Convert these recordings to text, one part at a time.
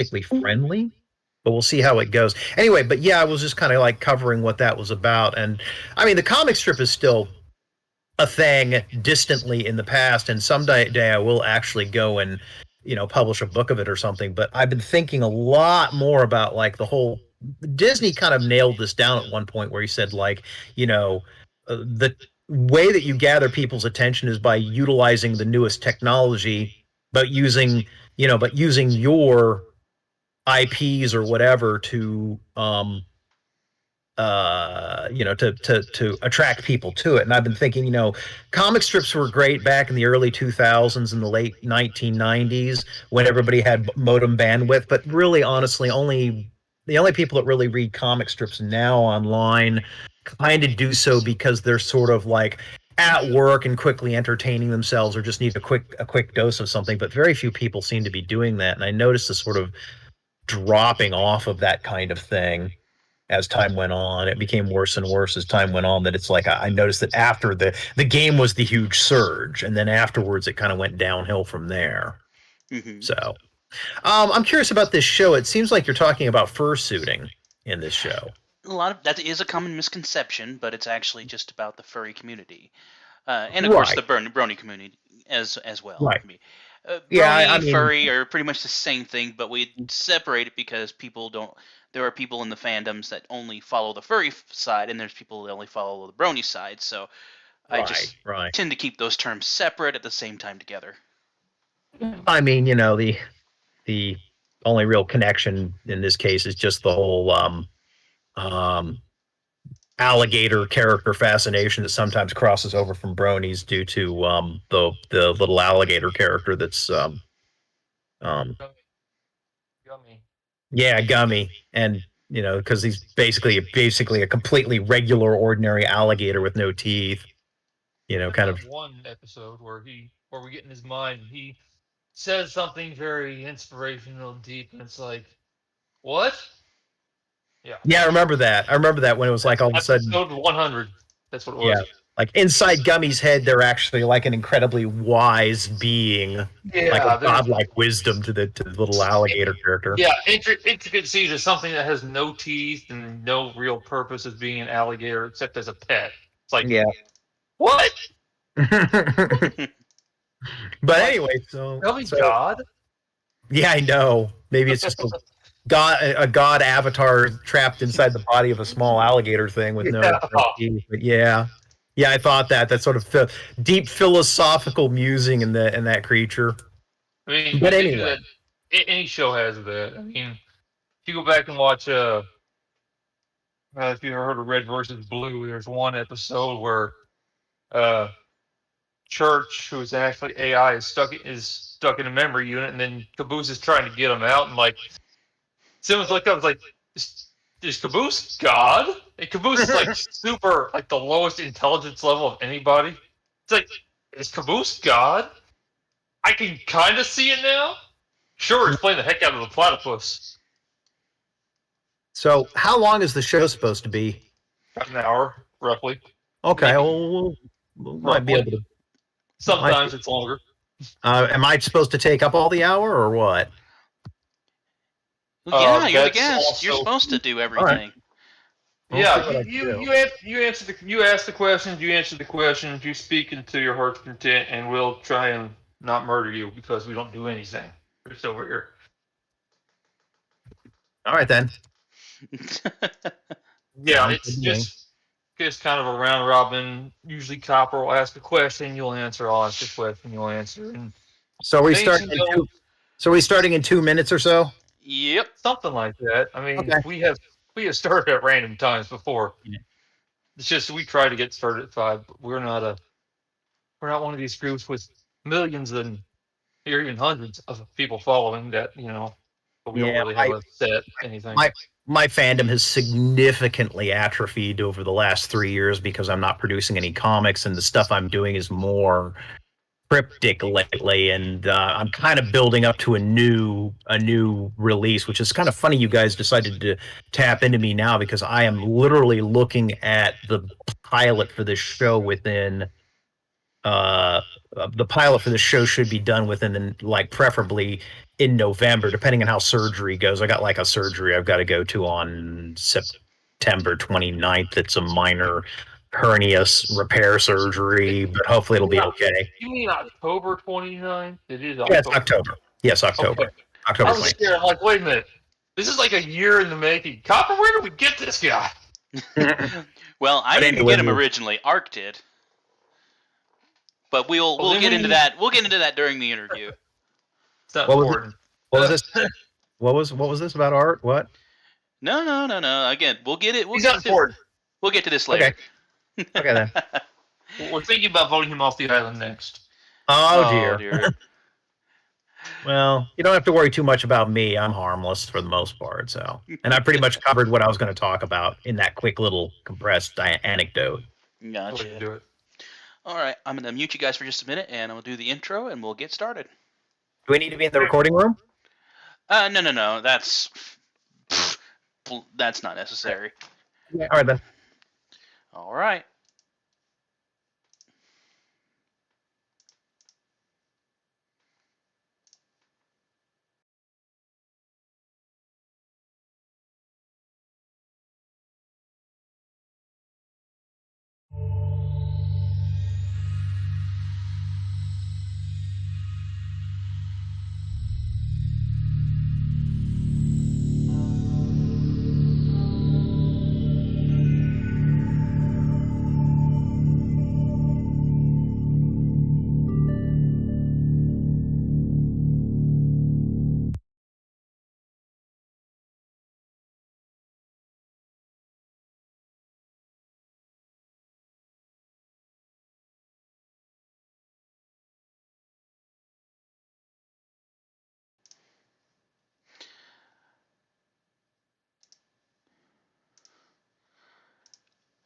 particularly friendly, but we'll see how it goes. Anyway, but yeah, I was just kind of like covering what that was about. And I mean, the comic strip is still a thing distantly in the past, and someday I will actually go and, publish a book of it or something. But I've been thinking a lot more about like the whole Disney kind of nailed this down at one point where he said like, the way that you gather people's attention is by utilizing the newest technology, but using your IPs or whatever to to attract people to it. And I've been thinking, comic strips were great back in the early 2000s and the late 1990s when everybody had modem bandwidth, but really honestly the only people that really read comic strips now online kind of do so because they're sort of like at work and quickly entertaining themselves or just need a quick dose of something. But very few people seem to be doing that. And I noticed the sort of dropping off of that kind of thing as time went on. It became worse and worse as time went on. That it's like I noticed that after the game was the huge surge, and then afterwards it kind of went downhill from there. Mm-hmm. So I'm curious about this show. It seems like you're talking about fursuiting in this show. A lot of that is a common misconception, but it's actually just about the furry community, and of course the brony community as well. Right. Brony and furry are pretty much the same thing, but we separate it because there are people in the fandoms that only follow the furry side, and there's people that only follow the brony side. So I just tend to keep those terms separate at the same time together. I mean, the only real connection in this case is just the whole alligator character fascination that sometimes crosses over from bronies due to the little alligator character that's Gummy. Yeah, Gummy, and because he's basically a completely regular, ordinary alligator with no teeth. Kind of one episode where we get in his mind. He says something very inspirational, deep, and it's like, what? Yeah, I remember that. When it was like all of a sudden. Episode 100. That's what it was. Yeah. Like inside Gummy's head, they're actually like an incredibly wise being, like a godlike wisdom to the little alligator character. Yeah, intricacy to something that has no teeth and no real purpose as being an alligator except as a pet. It's like, what? But anyway, so God. Yeah, I know. Maybe it's just a god avatar trapped inside the body of a small alligator thing with no teeth. But yeah, I thought that sort of deep philosophical musing in that creature. I mean, but anyway, any show has that. I mean, if you go back and watch, if you heard of Red versus Blue, there's one episode where Church, who's actually AI, is stuck in a memory unit, and then Caboose is trying to get him out, and like someone's looked up, was like, is Caboose God? And Caboose is like super, like the lowest intelligence level of anybody. It's like, is Caboose God? I can kind of see it now. Sure, it's playing the heck out of the platypus. So, how long is the show supposed to be? About an hour, roughly. Okay, we might be able to. Sometimes it's longer. Am I supposed to take up all the hour or what? Yeah, you're the guest. You're supposed to do everything. Yeah, you answer you ask the questions, you answer the questions, you speak into your heart's content, and we'll try and not murder you because we don't do anything. We're just over here. All right then. Yeah, it's just kind of a round robin. Usually, Copper will ask a question, you'll answer. I'll ask a question, you'll answer. And so we starting in 2 minutes or so. Yep, something like that. I mean, we have started at random times before. Yeah. It's just we try to get started at 5. But we're not one of these groups with millions or even hundreds of people following that. But we don't really have a set anything. My fandom has significantly atrophied over the last 3 years because I'm not producing any comics, and the stuff I'm doing is more cryptic lately, and I'm kind of building up to a new release, which is kind of funny you guys decided to tap into me now, because I am literally looking at the pilot for this show within the pilot for the show should be done within like preferably in November, depending on how surgery goes. I got like a surgery I've got to go to on September 29th. It's a minor hernia repair surgery, but hopefully it'll be okay. You mean October 29th? It is October. Yeah, it's October. Yes, October. Okay. October I was 29th. scared. I'm like, wait a minute. This is like a year in the making. Copper, where did we get this guy? Well, I didn't get him originally. Ark did. But we'll get into that. We'll get into that during the interview. It's not important. What was this? What was this about Art? What? No. Again, we'll get it. He's not important. We'll get to this later. Okay then. We're thinking about voting him off the island next. Oh dear. Well, you don't have to worry too much about me. I'm harmless for the most part. So, and I pretty much covered what I was going to talk about in that quick little compressed anecdote. Gotcha. Do it. All right, I'm going to mute you guys for just a minute, and I'll do the intro, and we'll get started. Do we need to be in the recording room? No. That's not necessary. Yeah. All right then. All right.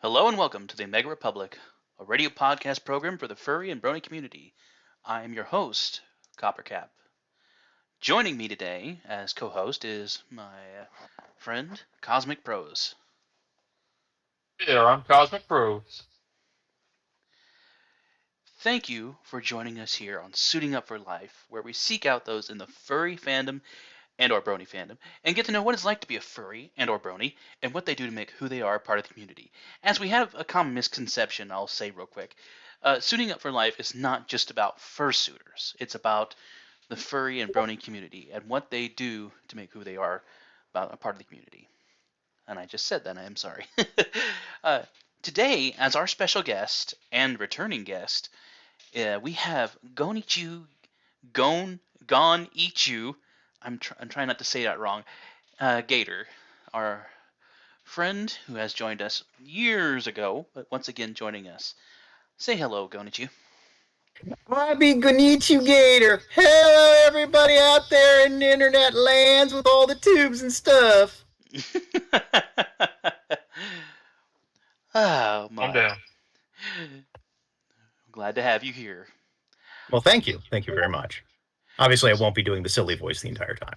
Hello and welcome to the Mega Republic, a radio podcast program for the furry and brony community. I am your host, Coppercap. Joining me today as co-host is my friend, Cosmic Prose. Yeah, I'm Cosmic Prose. Thank you for joining us here on Suiting Up for Life, where we seek out those in the furry fandom and or brony fandom, and get to know what it's like to be a furry and or brony, and what they do to make who they are part of the community. As we have a common misconception, I'll say real quick, Suiting Up for Life is not just about fursuiters. It's about the furry and brony community, and what they do to make who they are about a part of the community. And I just said that, I am sorry. Today, as our special guest and returning guest, we have GoneChoo I'm trying not to say that wrong. Gator, our friend who has joined us years ago, but once again joining us. Say hello, GoneChoo. I be GoneChoo Gator. Hello, everybody out there in the internet lands with all the tubes and stuff. Oh my! I'm down. I'm glad to have you here. Well, thank you. Thank you very much. Obviously, I won't be doing the silly voice the entire time.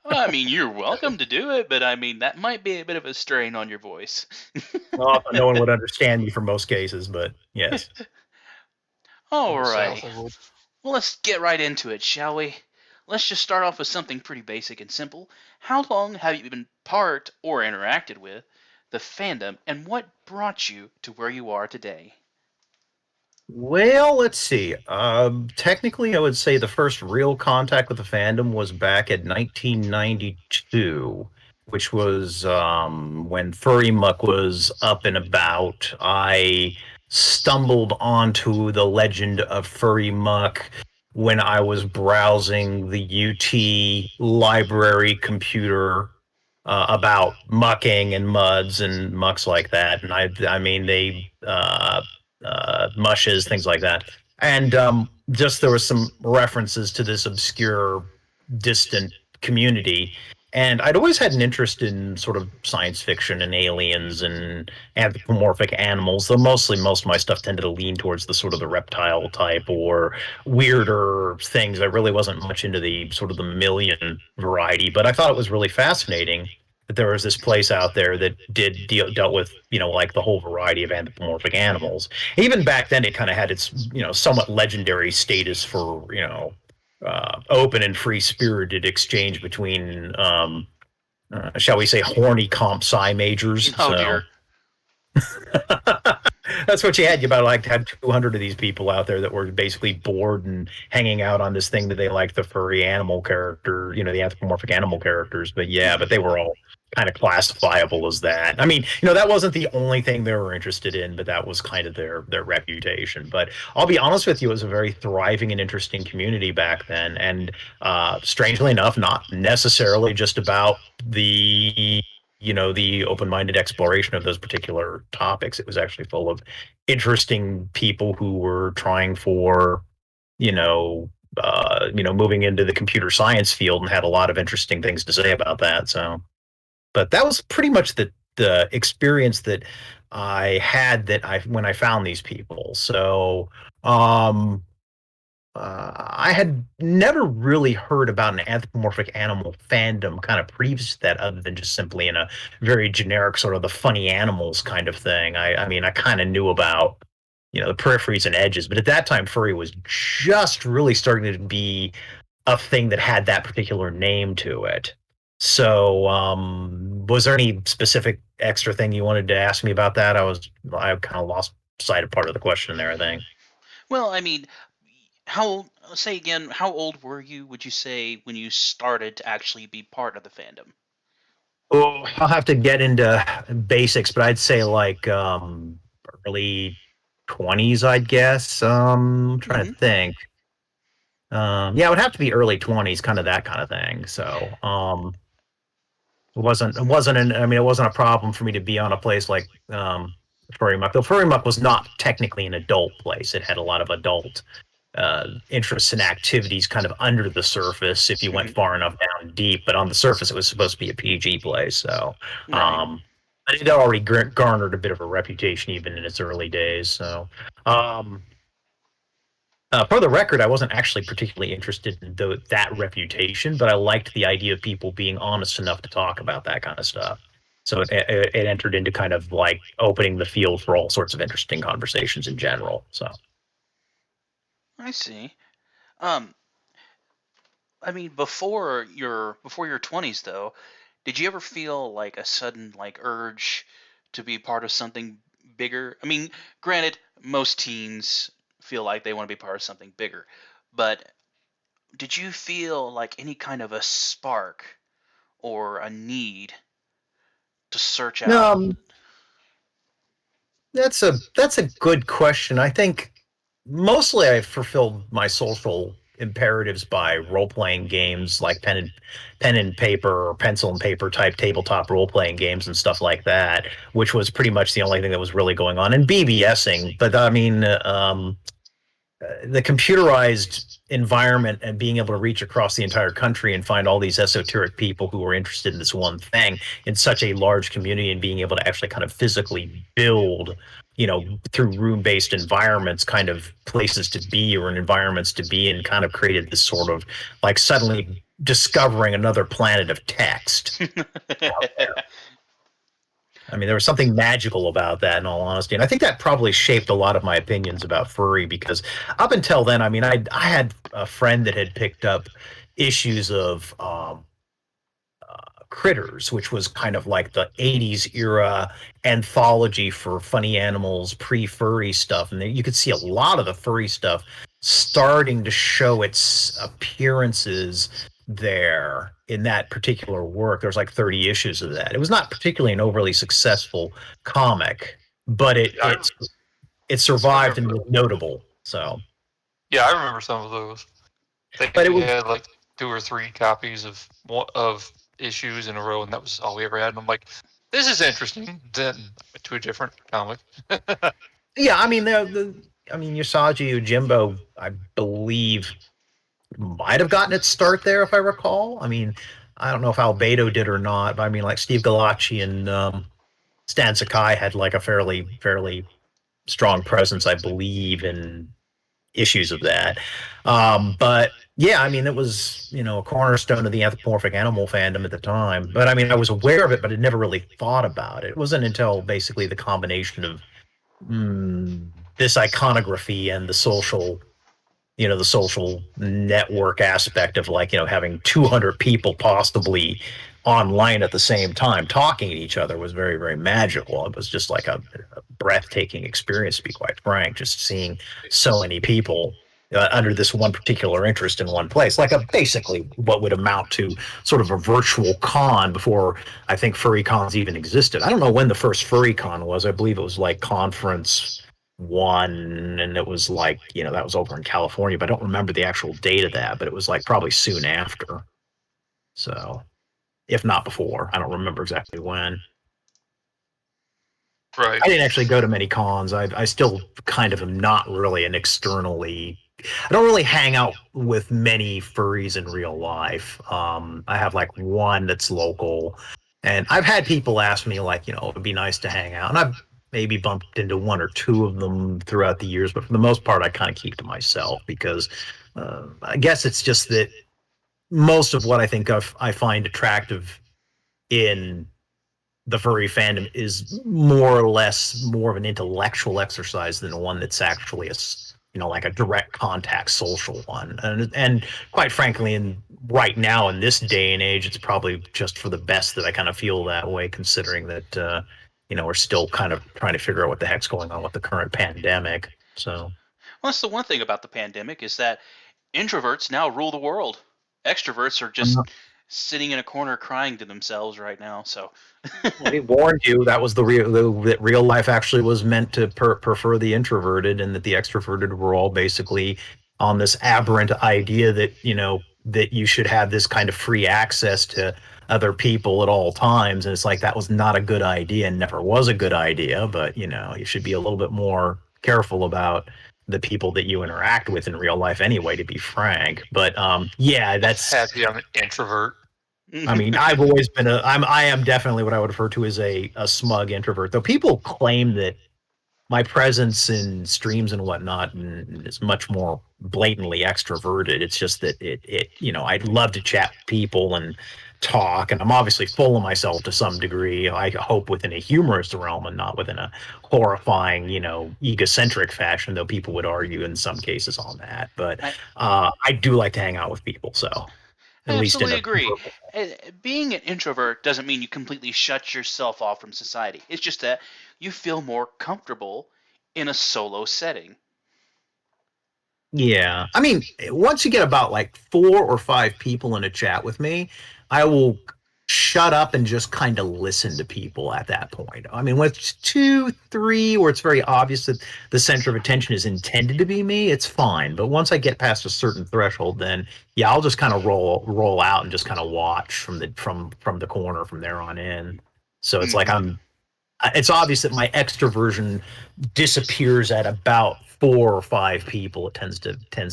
I mean, you're welcome to do it, but I mean, that might be a bit of a strain on your voice. Well, no one would understand me for most cases, but yes. All right. Well, let's get right into it, shall we? Let's just start off with something pretty basic and simple. How long have you been part or interacted with the fandom, and what brought you to where you are today? Well, let's see. Technically, I would say the first real contact with the fandom was back in 1992, which was when Furry Muck was up and about. I stumbled onto the legend of Furry Muck when I was browsing the UT library computer about mucking and muds and mucks like that. And I mean, they mushes, things like that. And just there were some references to this obscure, distant community. And I'd always had an interest in sort of science fiction and aliens and anthropomorphic animals, though mostly most of my stuff tended to lean towards the sort of the reptile type or weirder things. I really wasn't much into the sort of the mammalian variety, but I thought it was really fascinating But there was this place out there that dealt with, like the whole variety of anthropomorphic animals. Even back then, it kind of had its, somewhat legendary status for, open and free spirited exchange between, shall we say, horny comp sci majors. Oh So dear. that's what you had. You about like had 200 of these people out there that were basically bored and hanging out on this thing that they liked, the furry animal character, the anthropomorphic animal characters. But yeah, but they were all kind of classifiable as that. I mean, that wasn't the only thing they were interested in, but that was kind of their reputation. But I'll be honest with you, it was a very thriving and interesting community back then. And strangely enough, not necessarily just about the open-minded exploration of those particular topics. It was actually full of interesting people who were trying for, moving into the computer science field and had a lot of interesting things to say about that. So, but that was pretty much the experience that I had when I found these people. So, I had never really heard about an anthropomorphic animal fandom kind of previous to that, other than just simply in a very generic sort of the funny animals kind of thing. I mean, I kind of knew about, the peripheries and edges, but at that time, furry was just really starting to be a thing that had that particular name to it. So, was there any specific extra thing you wanted to ask me about that? I kind of lost sight of part of the question there, I think. Well, I mean, say again, how old were you, would you say, when you started to actually be part of the fandom? Oh, I'll have to get into basics, but I'd say like early 20s, I'd guess. Trying to think. Yeah, it would have to be early 20s, kind of that kind of thing. So, it wasn't a problem for me to be on a place like Furry Muck. Though Furry Muck was not technically an adult place. It had a lot of adult interests and activities kind of under the surface if you went far enough down deep. But on the surface, it was supposed to be a PG place. So, Right. but it already garnered a bit of a reputation even in its early days. So, for the record, I wasn't actually particularly interested in that reputation, but I liked the idea of people being honest enough to talk about that kind of stuff. So it entered into kind of like opening the field for all sorts of interesting conversations in general. So. I see. Um, I mean, before your 20s though, did you ever feel like a sudden like urge to be part of something bigger? I mean, granted, most teens feel like they want to be part of something bigger, but did you feel like any kind of a spark or a need to search out? Um, that's a good question. I think mostly I fulfilled my social imperatives by role playing games like pen and paper or pencil and paper type tabletop role playing games and stuff like that, which was pretty much the only thing that was really going on, and BBSing. But I mean, the computerized environment and being able to reach across the entire country and find all these esoteric people who are interested in this one thing in such a large community, and being able to actually kind of physically build, through room-based environments, kind of places to be or environments to be in, kind of created this sort of like suddenly discovering another planet of text out there. I mean, there was something magical about that, in all honesty, and I think that probably shaped a lot of my opinions about furry. Because up until then, I mean, I had a friend that had picked up issues of Critters, which was kind of like the '80s era anthology for funny animals, pre-furry stuff, and you could see a lot of the furry stuff starting to show its appearances there in that particular work. There's like 30 issues of that. It was not particularly an overly successful comic, but it survived and was notable. So Yeah, I remember some of those. I think but it we was had like 2 or 3 copies of issues in a row, and that was all we ever had. And I'm like, this is interesting. Then to a different comic. yeah, I mean Usagi Ujimbo, I believe, might have gotten its start there, if I recall. I mean, I don't know if Albedo did or not, but I mean, like Steve Galacci and Stan Sakai had like a fairly strong presence, I believe, in issues of that. But Yeah, I mean, it was, a cornerstone of the anthropomorphic animal fandom at the time. But I mean, I was aware of it, but I never really thought about it. It wasn't until basically the combination of this iconography and the social network aspect of like, having 200 people possibly online at the same time talking to each other was very, very magical. It was just like a breathtaking experience, to be quite frank, just seeing so many people under this one particular interest in one place, like a basically what would amount to sort of a virtual con before I think furry cons even existed. I don't know when the first furry con was. I believe it was like conference one, and it was like, that was over in California, but I don't remember the actual date of that, but it was like probably soon after. So, if not before, I don't remember exactly when. Right. I didn't actually go to many cons. I still kind of am not really an externally. I don't really hang out with many furries in real life. I have like one that's local, and I've had people ask me like, it'd be nice to hang out, and I've maybe bumped into one or two of them throughout the years, but for the most part, I kind of keep to myself because I guess it's just that most of what I think of I find attractive in the furry fandom is more or less more of an intellectual exercise than one that's actually like a direct contact social one. And quite frankly, right now in this day and age, it's probably just for the best that I kind of feel that way, considering that we're still kind of trying to figure out what the heck's going on with the current pandemic. So, well, that's the one thing about the pandemic is that introverts now rule the world. Extroverts are just sitting in a corner crying to themselves right now. So we warned you that was that real life actually was meant to prefer the introverted, and that the extroverted were all basically on this aberrant idea that that you should have this kind of free access to other people at all times, and it's like that was not a good idea and never was a good idea. But you should be a little bit more careful about the people that you interact with in real life anyway, to be frank. But yeah, that's happy I'm an introvert. I mean, I've always been I am definitely what I would refer to as a smug introvert. Though people claim that my presence in streams and whatnot is much more blatantly extroverted. It's just that I'd love to chat with people and talk, and I'm obviously full of myself to some degree. I hope within a humorous realm and not within a horrifying, egocentric fashion, though people would argue in some cases on that. But I do like to hang out with people, so I at least in absolutely a agree. Being an introvert doesn't mean you completely shut yourself off from society. It's just that you feel more comfortable in a solo setting. Yeah. I mean, once you get about like 4 or 5 people in a chat with me, I will shut up and just kind of listen to people at that point. I mean, when it's 2, 3, where it's very obvious that the center of attention is intended to be me, it's fine. But once I get past a certain threshold, then yeah, I'll just kind of roll out and just kind of watch from the corner from there on in. So it's like it's obvious that my extroversion disappears at about 4 or 5 people. It tends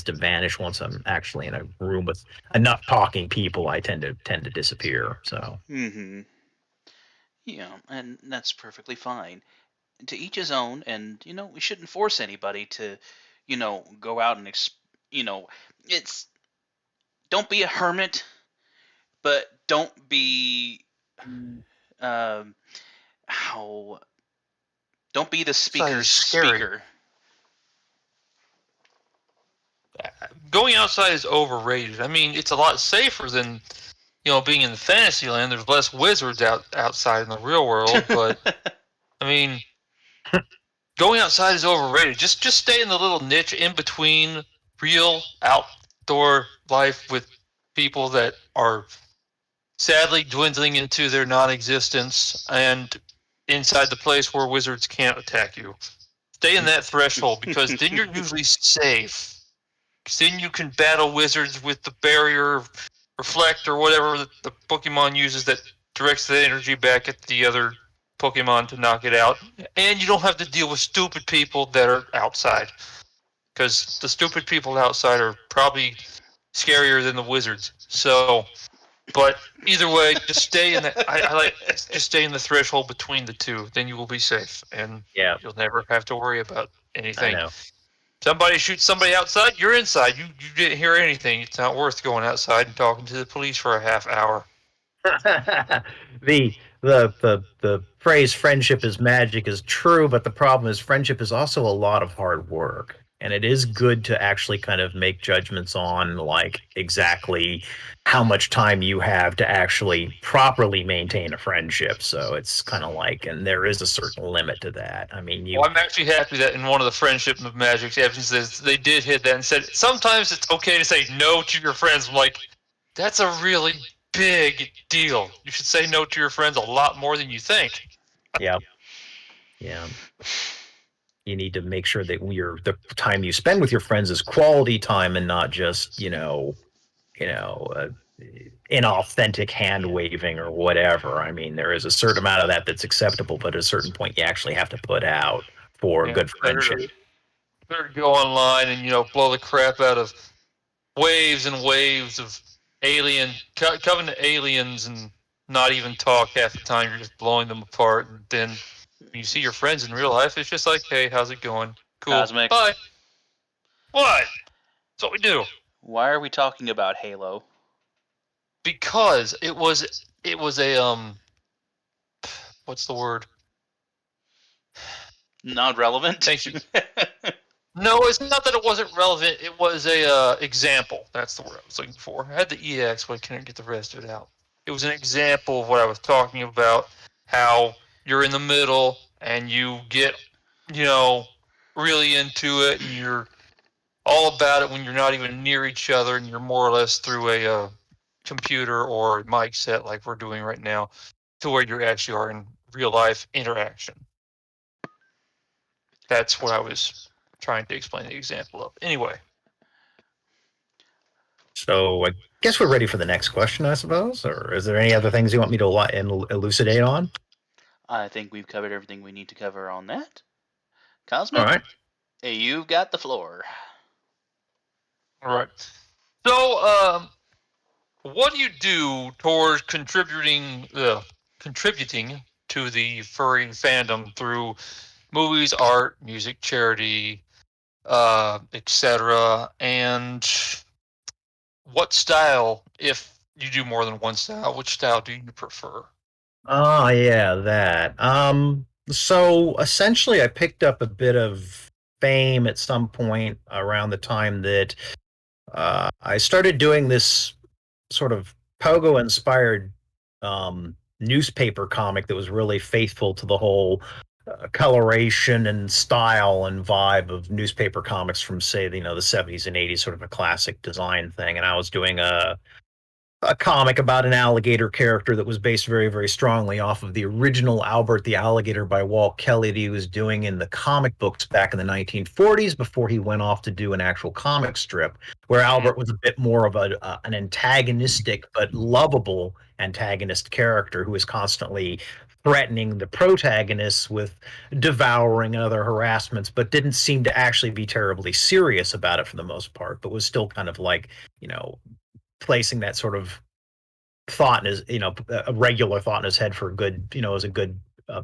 to vanish once I'm actually in a room with enough talking people. I tend to disappear. So Yeah, and that's perfectly fine. To each his own, and we shouldn't force anybody to, go out and it's don't be a hermit, but don't be how don't be the speaker's speaker. Going outside is overrated. I mean, it's a lot safer than being in the fantasy land. There's less wizards outside in the real world, but I mean, going outside is overrated. Just stay in the little niche in between real outdoor life with people that are sadly dwindling into their non-existence, and inside the place where wizards can't attack you. Stay in that threshold, because then you're usually safe. Because then you can battle wizards with the barrier, reflect, or whatever the Pokemon uses that directs the energy back at the other Pokemon to knock it out. And you don't have to deal with stupid people that are outside. Because the stupid people outside are probably scarier than the wizards. So, but either way, just stay in the. I like just stay in the threshold between the two. Then you will be safe, and yeah, you'll never have to worry about I anything. know. Somebody shoots somebody outside, you're inside. You didn't hear anything. It's not worth going outside and talking to the police for a half hour. The phrase "friendship is magic" is true, but the problem is friendship is also a lot of hard work, and it is good to actually kind of make judgments on like exactly how much time you have to actually properly maintain a friendship. So it's kind of like, and there is a certain limit to that. I mean, Well, I'm actually happy that in one of the Friendship of Magic episodes, they did hit that and said sometimes it's okay to say no to your friends. I'm like, that's a really big deal. You should say no to your friends a lot more than you think. yeah, yeah. You need to make sure that the time you spend with your friends is quality time and not just inauthentic hand waving or whatever. I mean, there is a certain amount of that that's acceptable, but at a certain point, you actually have to put out for a good friendship. Better go online and blow the crap out of waves and waves of coming to aliens and not even talk half the time. You're just blowing them apart, and then when you see your friends in real life, it's just like, hey, how's it going? Cool. Cosmic. Bye. What? That's what we do. Why are we talking about Halo? Because it was a what's the word? Not relevant. Thank you. No, it's not that it wasn't relevant. It was a example. That's the word I was looking for. I had the EX, but I couldn't get the rest of it out. It was an example of what I was talking about, how you're in the middle and you get, really into it, and you're all about it when you're not even near each other, and you're more or less through a computer or mic set like we're doing right now, to where you actually are in real life interaction. That's what I was trying to explain the example of. Anyway. So I guess we're ready for the next question, I suppose. Or is there any other things you want me to elucidate on? I think we've covered everything we need to cover on that. Cosmic, All right. Hey, you've got the floor. All right. So, what do you do towards contributing to the furry fandom through movies, art, music, charity, etc.? And what style, if you do more than one style, which style do you prefer? Oh, yeah, that. So essentially, I picked up a bit of fame at some point around the time that I started doing this sort of pogo-inspired newspaper comic that was really faithful to the whole coloration and style and vibe of newspaper comics from, say, the 70s and 80s, sort of a classic design thing. And I was doing a comic about an alligator character that was based very, very strongly off of the original Albert the Alligator by Walt Kelly that he was doing in the comic books back in the 1940s before he went off to do an actual comic strip, where Albert was a bit more of an antagonistic but lovable antagonist character who was constantly threatening the protagonists with devouring and other harassments, but didn't seem to actually be terribly serious about it for the most part, but was still kind of like, placing that sort of thought in his, a regular thought in his head for a good, as a good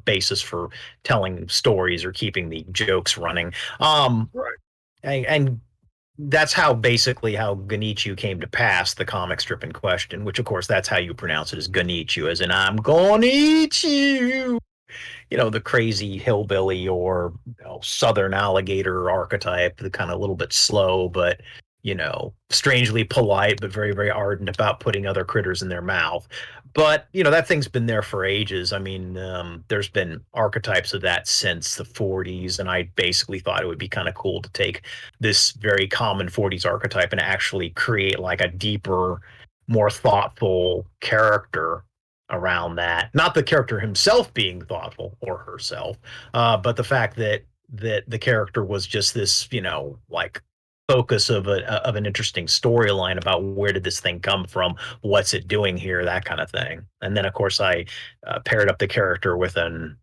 basis for telling stories or keeping the jokes running. Right. And that's how basically how GoneChoo came to pass, the comic strip in question, which of course that's how you pronounce it, is GoneChoo, as in I'm gonna eat you. The crazy hillbilly or southern alligator archetype, the kind of a little bit slow, but strangely polite, but very, very ardent about putting other critters in their mouth. But, that thing's been there for ages. I mean, there's been archetypes of that since the 40s, and I basically thought it would be kind of cool to take this very common 40s archetype and actually create like a deeper, more thoughtful character around that. Not the character himself being thoughtful or herself, but the fact that the character was just this, like focus of an interesting storyline about where did this thing come from, what's it doing here, that kind of thing. And then of course I paired up the character with an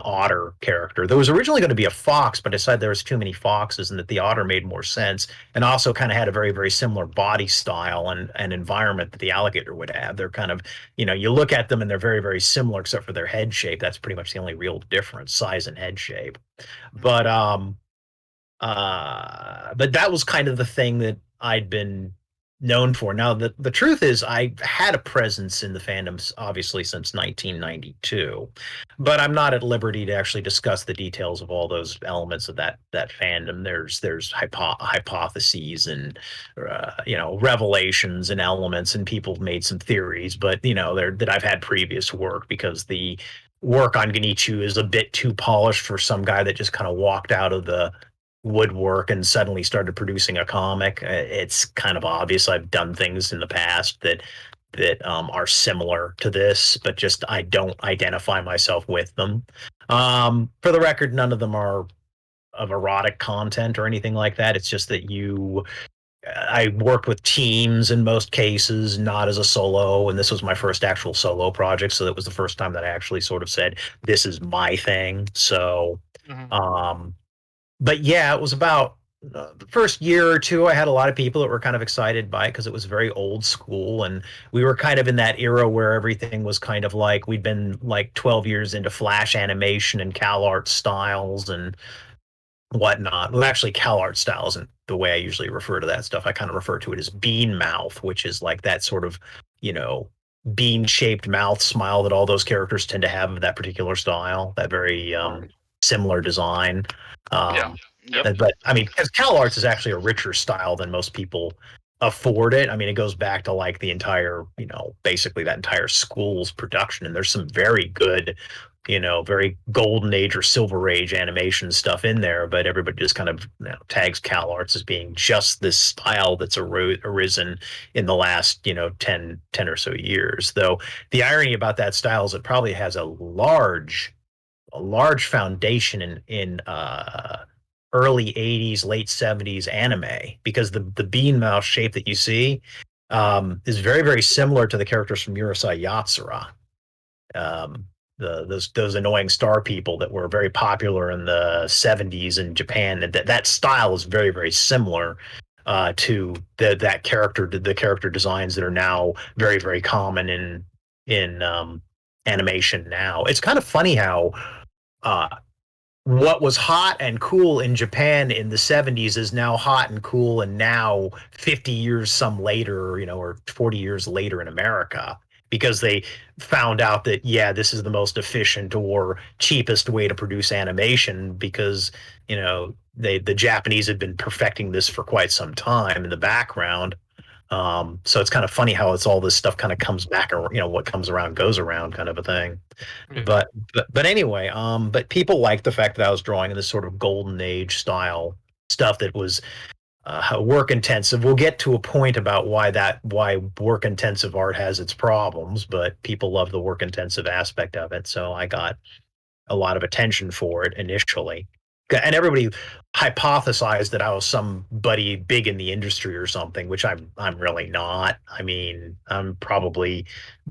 otter character. There was originally going to be a fox, but I decided there was too many foxes and that the otter made more sense, and also kind of had a very, very similar body style and environment that the alligator would have. They're kind of, you look at them and they're very, very similar except for their head shape. That's pretty much the only real difference, size and head shape. But But that was kind of the thing that I'd been known for. Now, the truth is, I had a presence in the fandoms, obviously, since 1992, but I'm not at liberty to actually discuss the details of all those elements of that fandom. There's hypotheses and revelations and elements, and people have made some theories, but that I've had previous work because the work on GoneChoo is a bit too polished for some guy that just kind of walked out of the woodwork and suddenly started producing a comic. It's kind of obvious I've done things in the past that are similar to this, but just I don't identify myself with them. For the record, none of them are of erotic content or anything like that. It's just that I worked with teams in most cases, not as a solo, and this was my first actual solo project, so that was the first time that I actually sort of said, this is my thing. So, but yeah, it was about the first year or two, I had a lot of people that were kind of excited by it because it was very old school. And we were kind of in that era where everything was kind of like we'd been like 12 years into Flash animation and Cal Art styles and whatnot. Well, actually, Cal Art style isn't the way I usually refer to that stuff. I kind of refer to it as bean mouth, which is like that sort of, bean shaped mouth smile that all those characters tend to have of that particular style, that very similar design. Yeah. Yep. But I mean, because Cal Arts is actually a richer style than most people afford it. I mean, it goes back to like the entire, basically that entire school's production. And there's some very good, very golden age or silver age animation stuff in there. But everybody just kind of tags Cal Arts as being just this style that's arisen in the last, 10 or so years. Though the irony about that style is it probably has a large foundation in early 80s, late 70s anime, because the bean mouse shape that you see is very, very similar to the characters from Urusei Yatsura. Those annoying star people that were very popular in the 70s in Japan. That style is very, very similar to the character designs that are now very, very common in animation now. It's kind of funny how what was hot and cool in Japan in the 70s is now hot and cool and now 50 years some later, or 40 years later in America, because they found out that, yeah, this is the most efficient or cheapest way to produce animation because, the Japanese had been perfecting this for quite some time in the background. So it's kind of funny how it's all this stuff kind of comes back, or what comes around goes around, kind of a thing. Yeah. But anyway, but people liked the fact that I was drawing in this sort of golden age style stuff that was work intensive. We'll get to a point about why work intensive art has its problems, but people love the work intensive aspect of it. So I got a lot of attention for it initially. And everybody hypothesized that I was somebody big in the industry or something, which I'm really not. I mean, I'm probably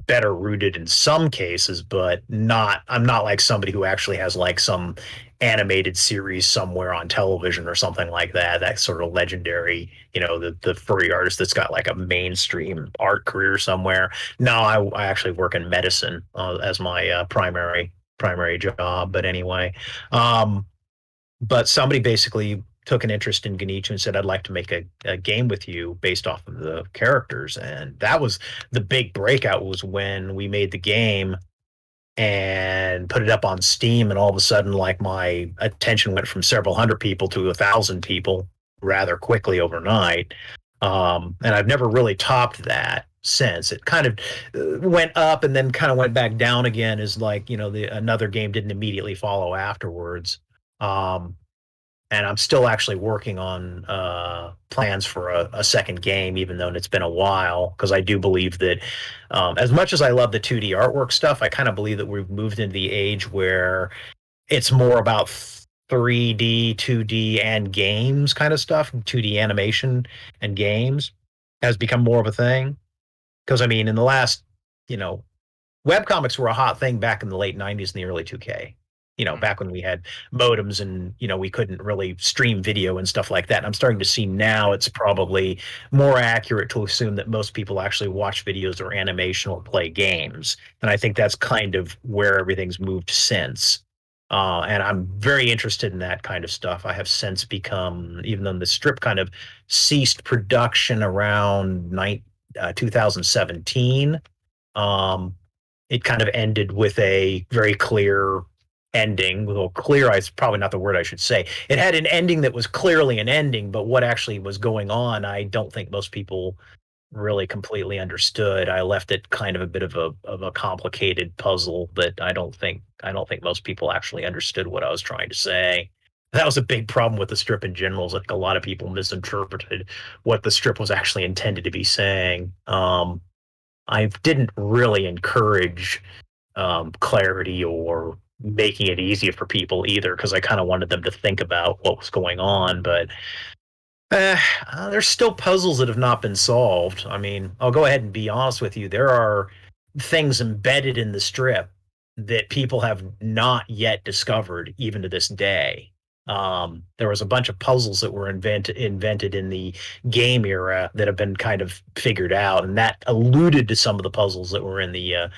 better rooted in some cases, but I'm not like somebody who actually has like some animated series somewhere on television or something like that. That sort of legendary, the furry artist that's got like a mainstream art career somewhere. No, I actually work in medicine as my primary job. But anyway, but somebody basically took an interest in GoneChoo and said, I'd like to make a game with you based off of the characters. And that was the big breakout, was when we made the game and put it up on Steam. And all of a sudden, like, my attention went from several hundred people to 1,000 people rather quickly overnight. And I've never really topped that since. It kind of went up and then kind of went back down again, as like, another game didn't immediately follow afterwards. And I'm still actually working on plans for a second game, even though it's been a while, because I do believe that as much as I love the 2D artwork stuff, I kind of believe that we've moved into the age where it's more about 3D, 2D, and games kind of stuff. 2D animation and games has become more of a thing. Because, I mean, in the last, webcomics were a hot thing back in the late 90s and the early 2K. Back when we had modems and, we couldn't really stream video and stuff like that. And I'm starting to see now it's probably more accurate to assume that most people actually watch videos or animation or play games. And I think that's kind of where everything's moved since. And I'm very interested in that kind of stuff. I have since become, even though the strip kind of ceased production around 2017, um, it kind of ended with a very clear ending. Well, clear is probably not the word I should say. It had an ending that was clearly an ending, but what actually was going on, I don't think most people really completely understood. I left it kind of a bit of a complicated puzzle that I don't think most people actually understood what I was trying to say. That was a big problem with the strip in general. Is like a lot of people misinterpreted what the strip was actually intended to be saying. I didn't really encourage clarity or making it easier for people either, because I kind of wanted them to think about what was going on. But uh, there's still puzzles that have not been solved. I mean, I'll go ahead and be honest with you. There are things embedded in the strip that people have not yet discovered, even to this day. There was a bunch of puzzles that were invented in the game era that have been kind of figured out, and that alluded to some of the puzzles that were in the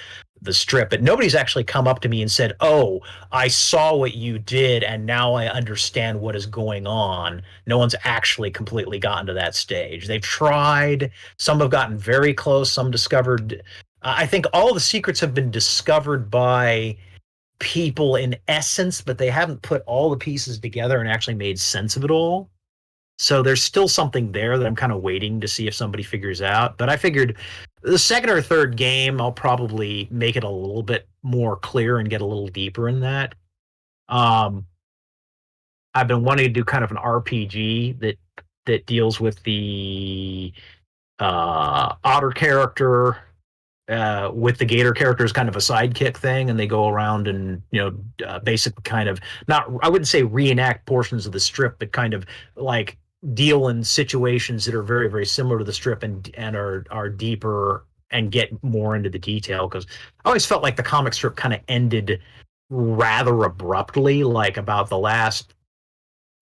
strip. But nobody's actually come up to me and said, "Oh, I saw what you did, and now I understand what is going on." No one's actually completely gotten to that stage. They've tried. Some have gotten very close. Some discovered. I think all the secrets have been discovered by people in essence, but they haven't put all the pieces together and actually made sense of it all. So there's still something there that I'm kind of waiting to see if somebody figures out. But I figured the second or third game, I'll probably make it a little bit more clear and get a little deeper in that. Um, I've been wanting to do kind of an RPG that deals with the otter character with the gator character as kind of a sidekick thing, and they go around and basically kind of not, I wouldn't say reenact portions of the strip, but kind of like deal in situations that are very very similar to the strip and are deeper and get more into the detail, because I always felt like the comic strip kind of ended rather abruptly, like about the last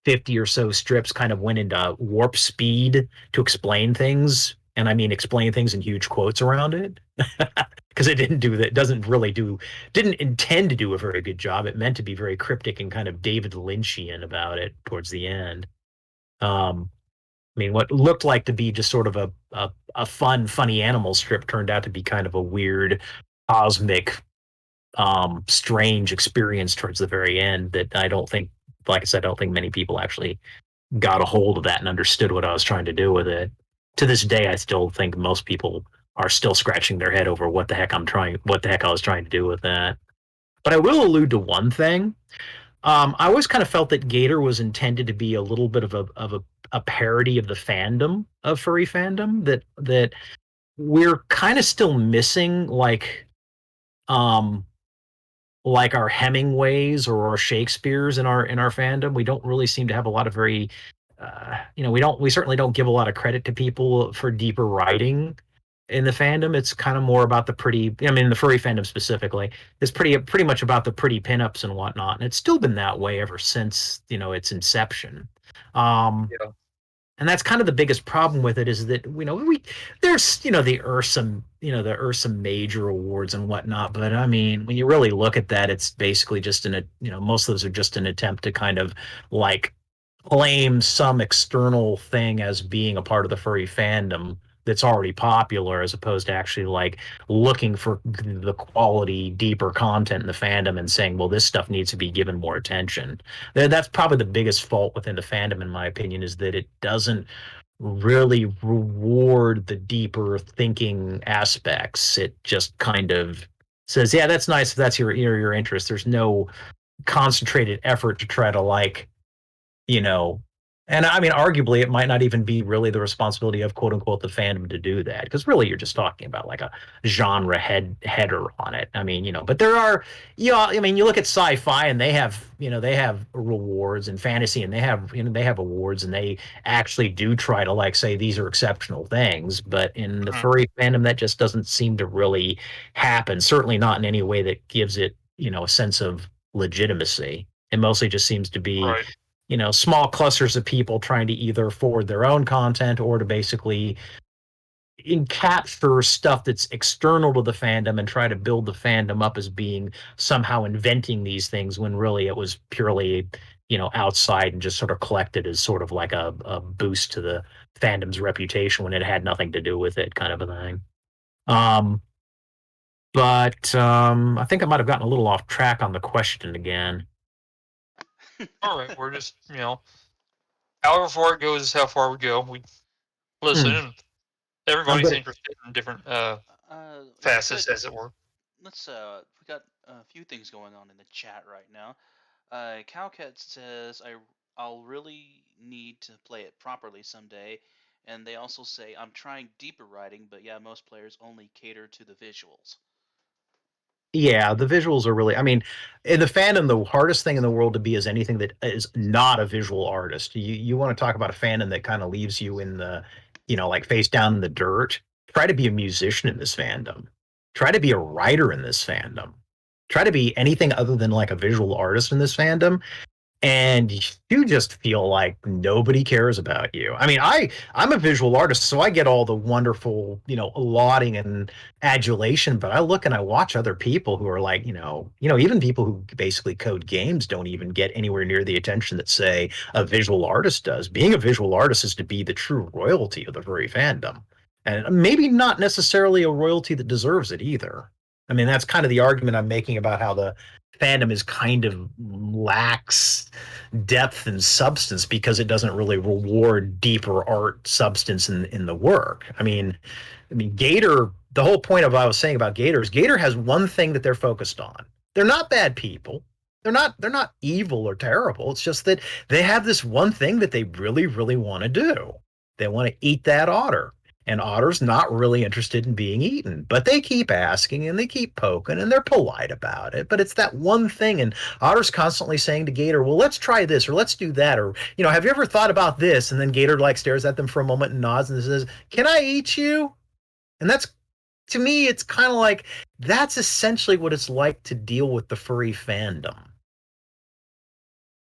50 or so strips kind of went into warp speed to explain things. And I mean, explain things in huge quotes around it. Because it didn't do that, didn't intend to do a very good job. It meant to be very cryptic and kind of David Lynchian about it towards the end. I mean, what looked like to be just sort of a fun, funny animal strip turned out to be kind of a weird, cosmic, strange experience towards the very end that I don't think, like I said, I don't think many people actually got a hold of that and understood what I was trying to do with it. To this day, I still think most people are still scratching their head over what the heck I was trying to do with that. But I will allude to one thing. I always kind of felt that Gator was intended to be a little bit of a parody of the fandom of furry fandom that we're kind of still missing, like our Hemingways or our Shakespeare's in our fandom. We don't really seem to have a lot of very we certainly don't give a lot of credit to people for deeper writing in the fandom. It's kind of more about the pretty, I mean, the furry fandom specifically, it's pretty much about the pretty pinups and whatnot. And it's still been that way ever since, its inception. Yeah. And that's kind of the biggest problem with it, is that, there's, the Ursa Major awards and whatnot. But I mean, when you really look at that, it's basically just most of those are just an attempt to kind of like claim some external thing as being a part of the furry fandom that's already popular, as opposed to actually like looking for the quality, deeper content in the fandom and saying, well, this stuff needs to be given more attention. That's probably the biggest fault within the fandom, in my opinion, is that it doesn't really reward the deeper thinking aspects. It just kind of says, yeah, that's nice if that's your interest. There's no concentrated effort to try to you know, and I mean, arguably, it might not even be really the responsibility of quote unquote the fandom to do that, because really you're just talking about like a genre header on it. I mean, but there are, I mean, you look at sci-fi and they have rewards, and fantasy, and they have awards, and they actually do try to like say these are exceptional things. But in the furry fandom, that just doesn't seem to really happen. Certainly not in any way that gives it, a sense of legitimacy. It mostly just seems to be Right. Small clusters of people trying to either forward their own content or to basically capture stuff that's external to the fandom and try to build the fandom up as being somehow inventing these things when really it was purely, outside and just sort of collected as sort of like a boost to the fandom's reputation when it had nothing to do with it, kind of a thing. Um, but I think I might have gotten a little off track on the question again. All right, we're just, however far it goes is how far we go. We listen. Everybody's interested in different facets, as it were. Let's we got a few things going on in the chat right now. Cowcat says I'll really need to play it properly someday, and they also say I'm trying deeper writing, but yeah, most players only cater to the visuals. Yeah, the visuals are really, I mean, in the fandom, the hardest thing in the world to be is anything that is not a visual artist. You want to talk about a fandom that kind of leaves you in the, like face down in the dirt. Try to be a musician in this fandom. Try to be a writer in this fandom. Try to be anything other than like a visual artist in this fandom, and you just feel like nobody cares about you. I mean, I'm a visual artist, so I get all the wonderful, lauding and adulation, but I look and I watch other people who are like, even people who basically code games don't even get anywhere near the attention that, say, a visual artist does. Being a visual artist is to be the true royalty of the furry fandom, and maybe not necessarily a royalty that deserves it either. I mean, that's kind of the argument I'm making about how the fandom is kind of lacks depth and substance because it doesn't really reward deeper art substance in the work. I mean, Gator. The whole point of what I was saying about Gator is Gator has one thing that they're focused on. They're not bad people. They're not evil or terrible. It's just that they have this one thing that they really, really want to do. They want to eat that otter. And Otter's not really interested in being eaten, but they keep asking and they keep poking and they're polite about it. But it's that one thing. And Otter's constantly saying to Gator, well, let's try this or let's do that. Or, have you ever thought about this? And then Gator like stares at them for a moment and nods and says, can I eat you? And that's, to me, it's kind of like that's essentially what it's like to deal with the furry fandom.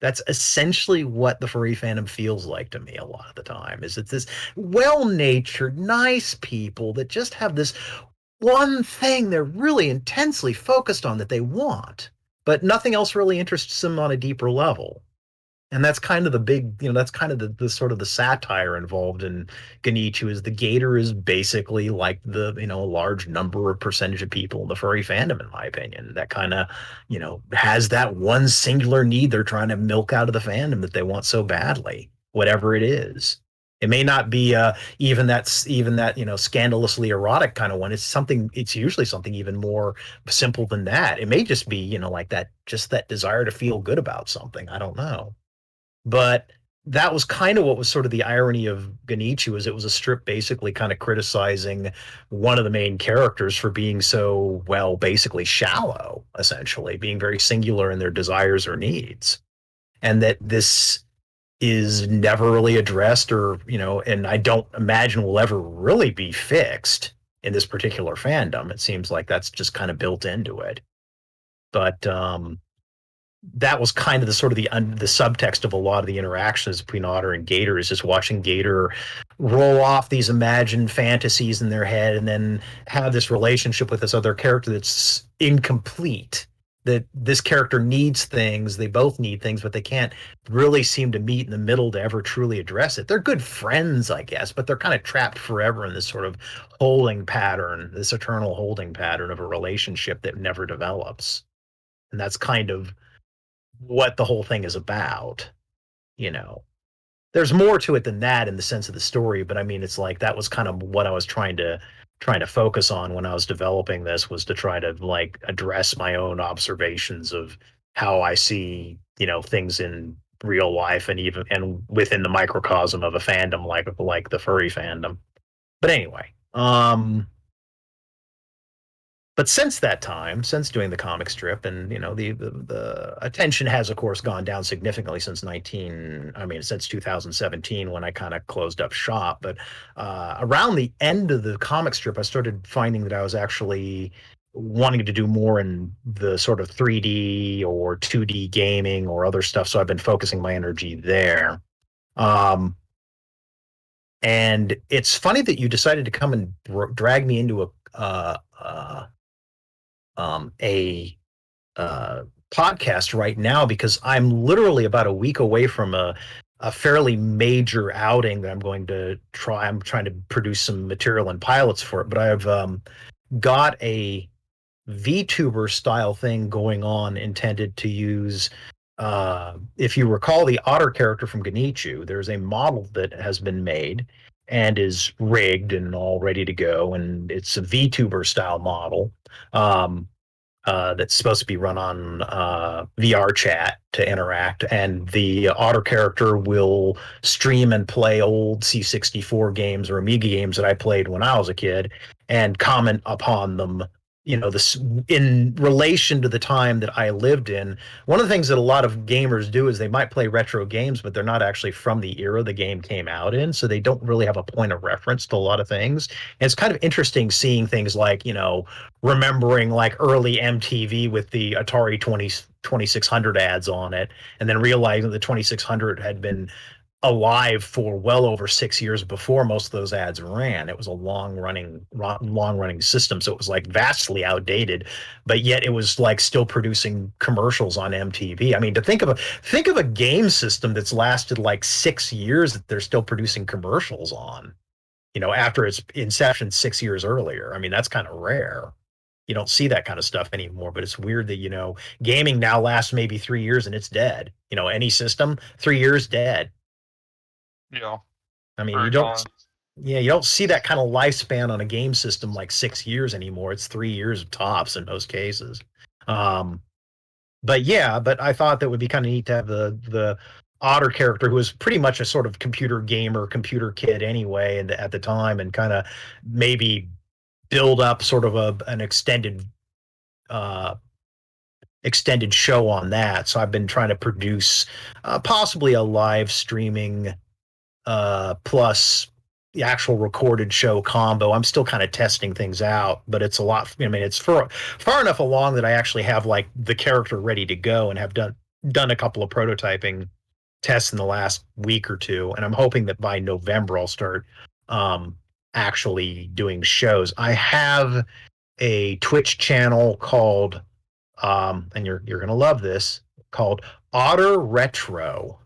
That's essentially what the furry fandom feels like to me a lot of the time. Is it's this well-natured, nice people that just have this one thing they're really intensely focused on that they want, but nothing else really interests them on a deeper level. And that's kind of the big, that's kind of the sort of the satire involved in GoneChoo is the gator is basically like the, a large number of percentage of people in the furry fandom, in my opinion, that kind of, has that one singular need they're trying to milk out of the fandom that they want so badly, whatever it is. It may not be even that scandalously erotic kind of one. It's usually something even more simple than that. It may just be, like that, just that desire to feel good about something. I don't know. But that was kind of what was sort of the irony of GoneChoo, is it was a strip basically kind of criticizing one of the main characters for being so, well, basically shallow, essentially, being very singular in their desires or needs. And that this is never really addressed or, and I don't imagine will ever really be fixed in this particular fandom. It seems like that's just kind of built into it. But that was kind of the sort of the subtext of a lot of the interactions between Otter and Gator, is just watching Gator roll off these imagined fantasies in their head and then have this relationship with this other character that's incomplete. That this character needs things, they both need things, but they can't really seem to meet in the middle to ever truly address it. They're good friends, I guess, but they're kind of trapped forever in this sort of holding pattern, this eternal holding pattern of a relationship that never develops. And that's kind of what the whole thing is about. There's more to it than that in the sense of the story, but I mean, it's like that was kind of what I was trying to focus on when I was developing this, was to try to like address my own observations of how I see, things in real life and even and within the microcosm of a fandom like the furry fandom. But anyway, but since that time, since doing the comic strip, and the attention has of course gone down significantly since 2017 when I kind of closed up shop. But around the end of the comic strip, I started finding that I was actually wanting to do more in the sort of 3D or 2D gaming or other stuff. So I've been focusing my energy there. Um, And it's funny that you decided to come and drag me into a podcast right now, because I'm literally about a week away from a fairly major outing that I'm going to try. I'm trying to produce some material and pilots for it, but I've got a VTuber style thing going on intended to use. If you recall the otter character from GoneChoo, there's a model that has been made and is rigged and all ready to go, and it's a VTuber style model. That's supposed to be run on VR chat to interact, and the Otter character will stream and play old C64 games or Amiga games that I played when I was a kid, and comment upon them. This in relation to the time that I lived in. One of the things that a lot of gamers do is they might play retro games, but they're not actually from the era the game came out in, so they don't really have a point of reference to a lot of things. And it's kind of interesting seeing things like, remembering like early MTV with the Atari 2600 ads on it, and then realizing the 2600 had been alive for well over 6 years before most of those ads ran. It was a long running system, so it was like vastly outdated, but yet it was like still producing commercials on MTV. I mean, to think of a game system that's lasted like 6 years that they're still producing commercials on, after its inception 6 years earlier. I mean, that's kind of rare. You don't see that kind of stuff anymore, but it's weird that, gaming now lasts maybe 3 years and it's dead. Any system, 3 years dead. Yeah. I mean, you don't see that kind of lifespan on a game system like 6 years anymore. It's 3 years tops in most cases. But I thought that would be kind of neat to have the Otter character, who was pretty much a sort of computer gamer, computer kid anyway, and at the time, and kind of maybe build up sort of an extended show on that. So I've been trying to produce possibly a live streaming plus the actual recorded show combo. I'm still kind of testing things out, but it's a lot. I mean, it's far enough along that I actually have like the character ready to go and have done a couple of prototyping tests in the last week or two, and I'm hoping that by November I'll start actually doing shows. I have a Twitch channel called and you're gonna love this, called Otter Retro.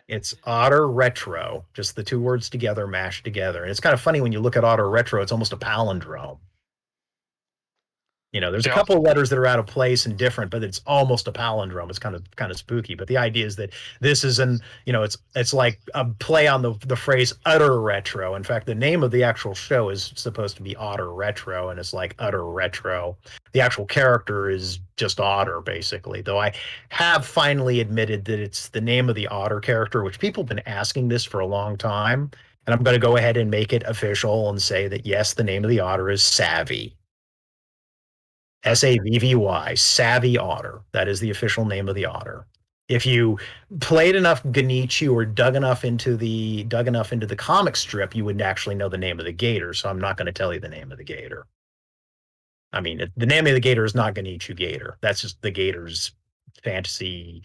It's Otter Retro, just the two words together, mashed together. And it's kind of funny when you look at Otter Retro, it's almost a palindrome. There's a couple of letters that are out of place and different, but it's almost a palindrome. It's kind of spooky. But the idea is that this is it's like a play on the phrase utter retro. In fact, the name of the actual show is supposed to be Otter Retro, and it's like utter retro. The actual character is just Otter, basically. Though I have finally admitted that it's the name of the Otter character, which people have been asking this for a long time. And I'm going to go ahead and make it official and say that, yes, the name of the Otter is Savvy. Savvy, Savvy Otter. That is the official name of the Otter. If you played enough GoneChoo or dug enough into the comic strip, you would actually know the name of the gator. So I'm not going to tell you the name of the gator. I mean, the name of the gator is not GoneChoo Gator. That's just the gator's fantasy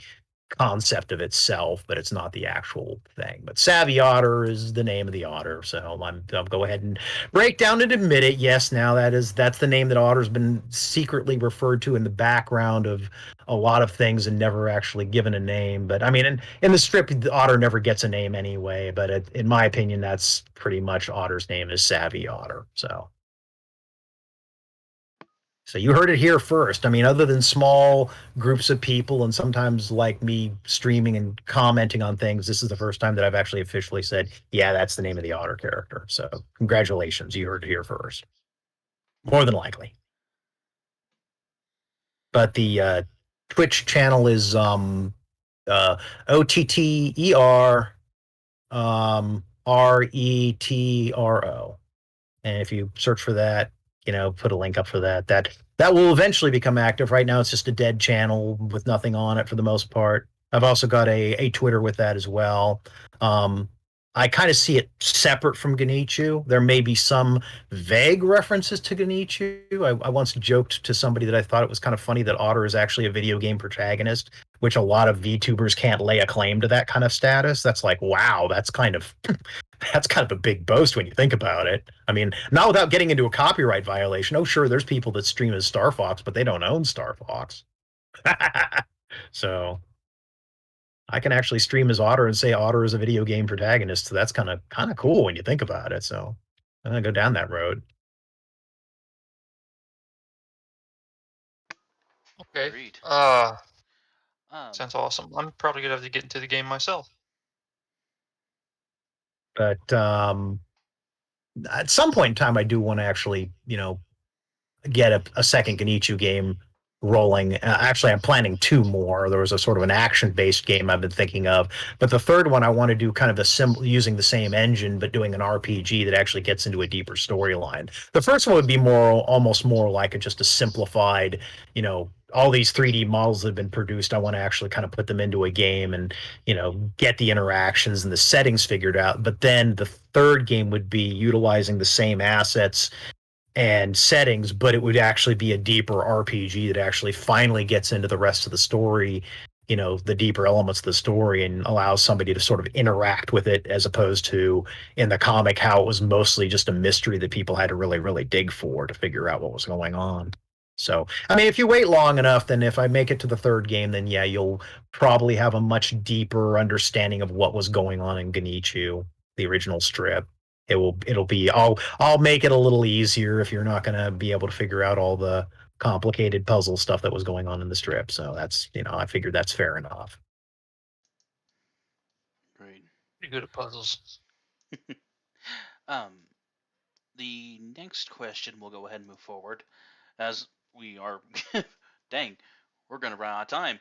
concept of itself, but it's not the actual thing. But Savvy Otter is the name of the otter. So I'll go ahead and break down and admit it. Yes, now that's the name that Otter's been secretly referred to in the background of a lot of things and never actually given a name. But I mean, in the strip, the Otter never gets a name anyway. But in my opinion, that's pretty much Otter's name is Savvy Otter. So you heard it here first. I mean, other than small groups of people and sometimes like me streaming and commenting on things, this is the first time that I've actually officially said, yeah, that's the name of the Otter character. So congratulations. You heard it here first. More than likely. But the Twitch channel is OTTER RETRO. And if you search for that, put a link up for that will eventually become active. Right now, it's just a dead channel with nothing on it for the most part. I've also got a Twitter with that as well. I kind of see it separate from GoneChoo. There may be some vague references to GoneChoo. I once joked to somebody that I thought it was kind of funny that Otter is actually a video game protagonist. which a lot of VTubers can't lay a claim to that kind of status. That's like, wow, that's kind of that's kind of a big boast when you think about it. I mean, not without getting into a copyright violation. Oh, sure, there's people that stream as Star Fox, but they don't own Star Fox. So I can actually stream as Otter and say Otter is a video game protagonist. So that's kind of cool when you think about it. So I'm gonna go down that road. Okay. Agreed. Sounds awesome. I'm probably gonna have to get into the game myself. But at some point in time, I do want to actually, get a second GoneChoo game rolling. Actually, I'm planning two more. There was a sort of an action-based game I've been thinking of, but the third one I want to do kind of using the same engine, but doing an RPG that actually gets into a deeper storyline. The first one would be almost more like just a simplified, all these 3D models that have been produced. I want to actually kind of put them into a game and, get the interactions and the settings figured out. But then the third game would be utilizing the same assets and settings, but it would actually be a deeper RPG that actually finally gets into the rest of the story, the deeper elements of the story, and allows somebody to sort of interact with it, as opposed to in the comic how it was mostly just a mystery that people had to really, really dig for to figure out what was going on. So, I mean, if you wait long enough, then if I make it to the third game, then yeah, you'll probably have a much deeper understanding of what was going on in GoneChoo, the original strip. It'll be I'll make it a little easier if you're not going to be able to figure out all the complicated puzzle stuff that was going on in the strip. So that's, I figured that's fair enough. Great. Pretty good at puzzles. The next question, we'll go ahead and move forward, as we are, dang, we're going to run out of time.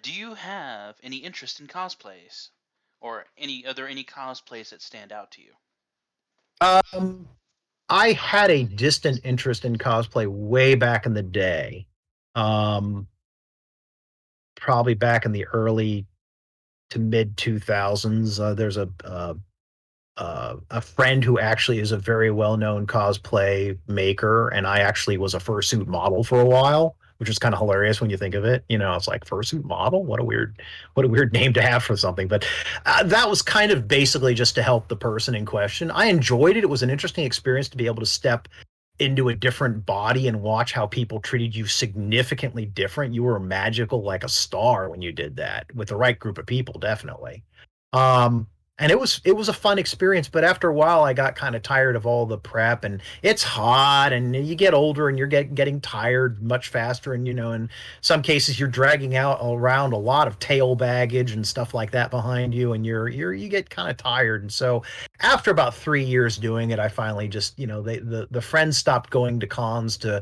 Do you have any interest in cosplays? Or are there any cosplays that stand out to you? I had a distant interest in cosplay way back in the day. Probably back in the early to mid 2000s. There's a friend who actually is a very well-known cosplay maker, and I actually was a fursuit model for a while, which is kind of hilarious when you think of it. It's like fursuit model. What a weird name to have for something. But that was kind of basically just to help the person in question. I enjoyed it. It was an interesting experience to be able to step into a different body and watch how people treated you significantly different. You were magical like a star when you did that with the right group of people, definitely. And it was a fun experience, but after a while I got kind of tired of all the prep, and it's hot, and you get older and you're getting tired much faster, and in some cases you're dragging out around a lot of tail baggage and stuff like that behind you, and you get kind of tired. And so after about 3 years doing it, I finally just, the friends stopped going to cons to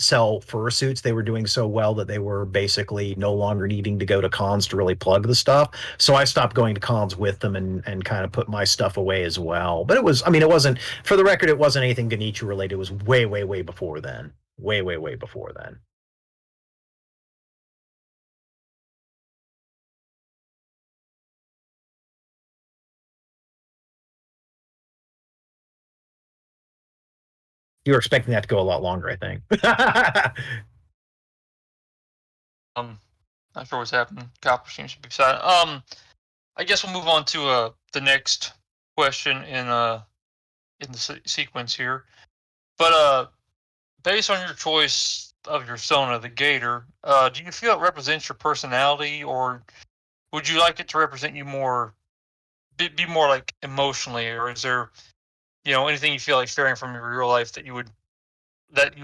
sell fursuits. They were doing so well that they were basically no longer needing to go to cons to really plug the stuff. So I stopped going to cons with them and kind of put my stuff away as well. But it wasn't, for the record, it wasn't anything GoneChoo related. It was way, way, way before then. Way, way, way before then. You were expecting that to go a lot longer, I think. Not sure what's happening. Copper seems to be silent. I guess we'll move on to the next question in the sequence here. But based on your choice of your Sona, the Gator, do you feel it represents your personality, or would you like it to represent you more, be more like emotionally, or is there, anything you feel like sharing from your real life that you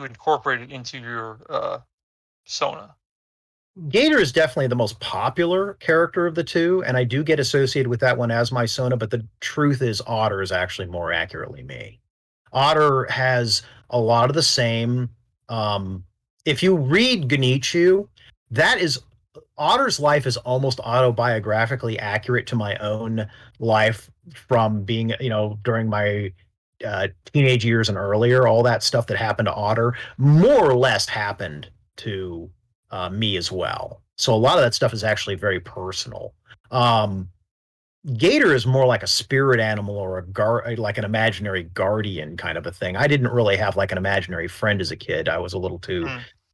incorporated into your Sona? Gator is definitely the most popular character of the two, and I do get associated with that one as my Sona, but the truth is Otter is actually more accurately me. Otter has a lot of the same. If you read GoneChoo, that is Otter's life is almost autobiographically accurate to my own life from being, during my teenage years and earlier. All that stuff that happened to Otter more or less happened to me as well. So a lot of that stuff is actually very personal. Gator is more like a spirit animal or like an imaginary guardian kind of a thing. I didn't really have like an imaginary friend as a kid. I was a little too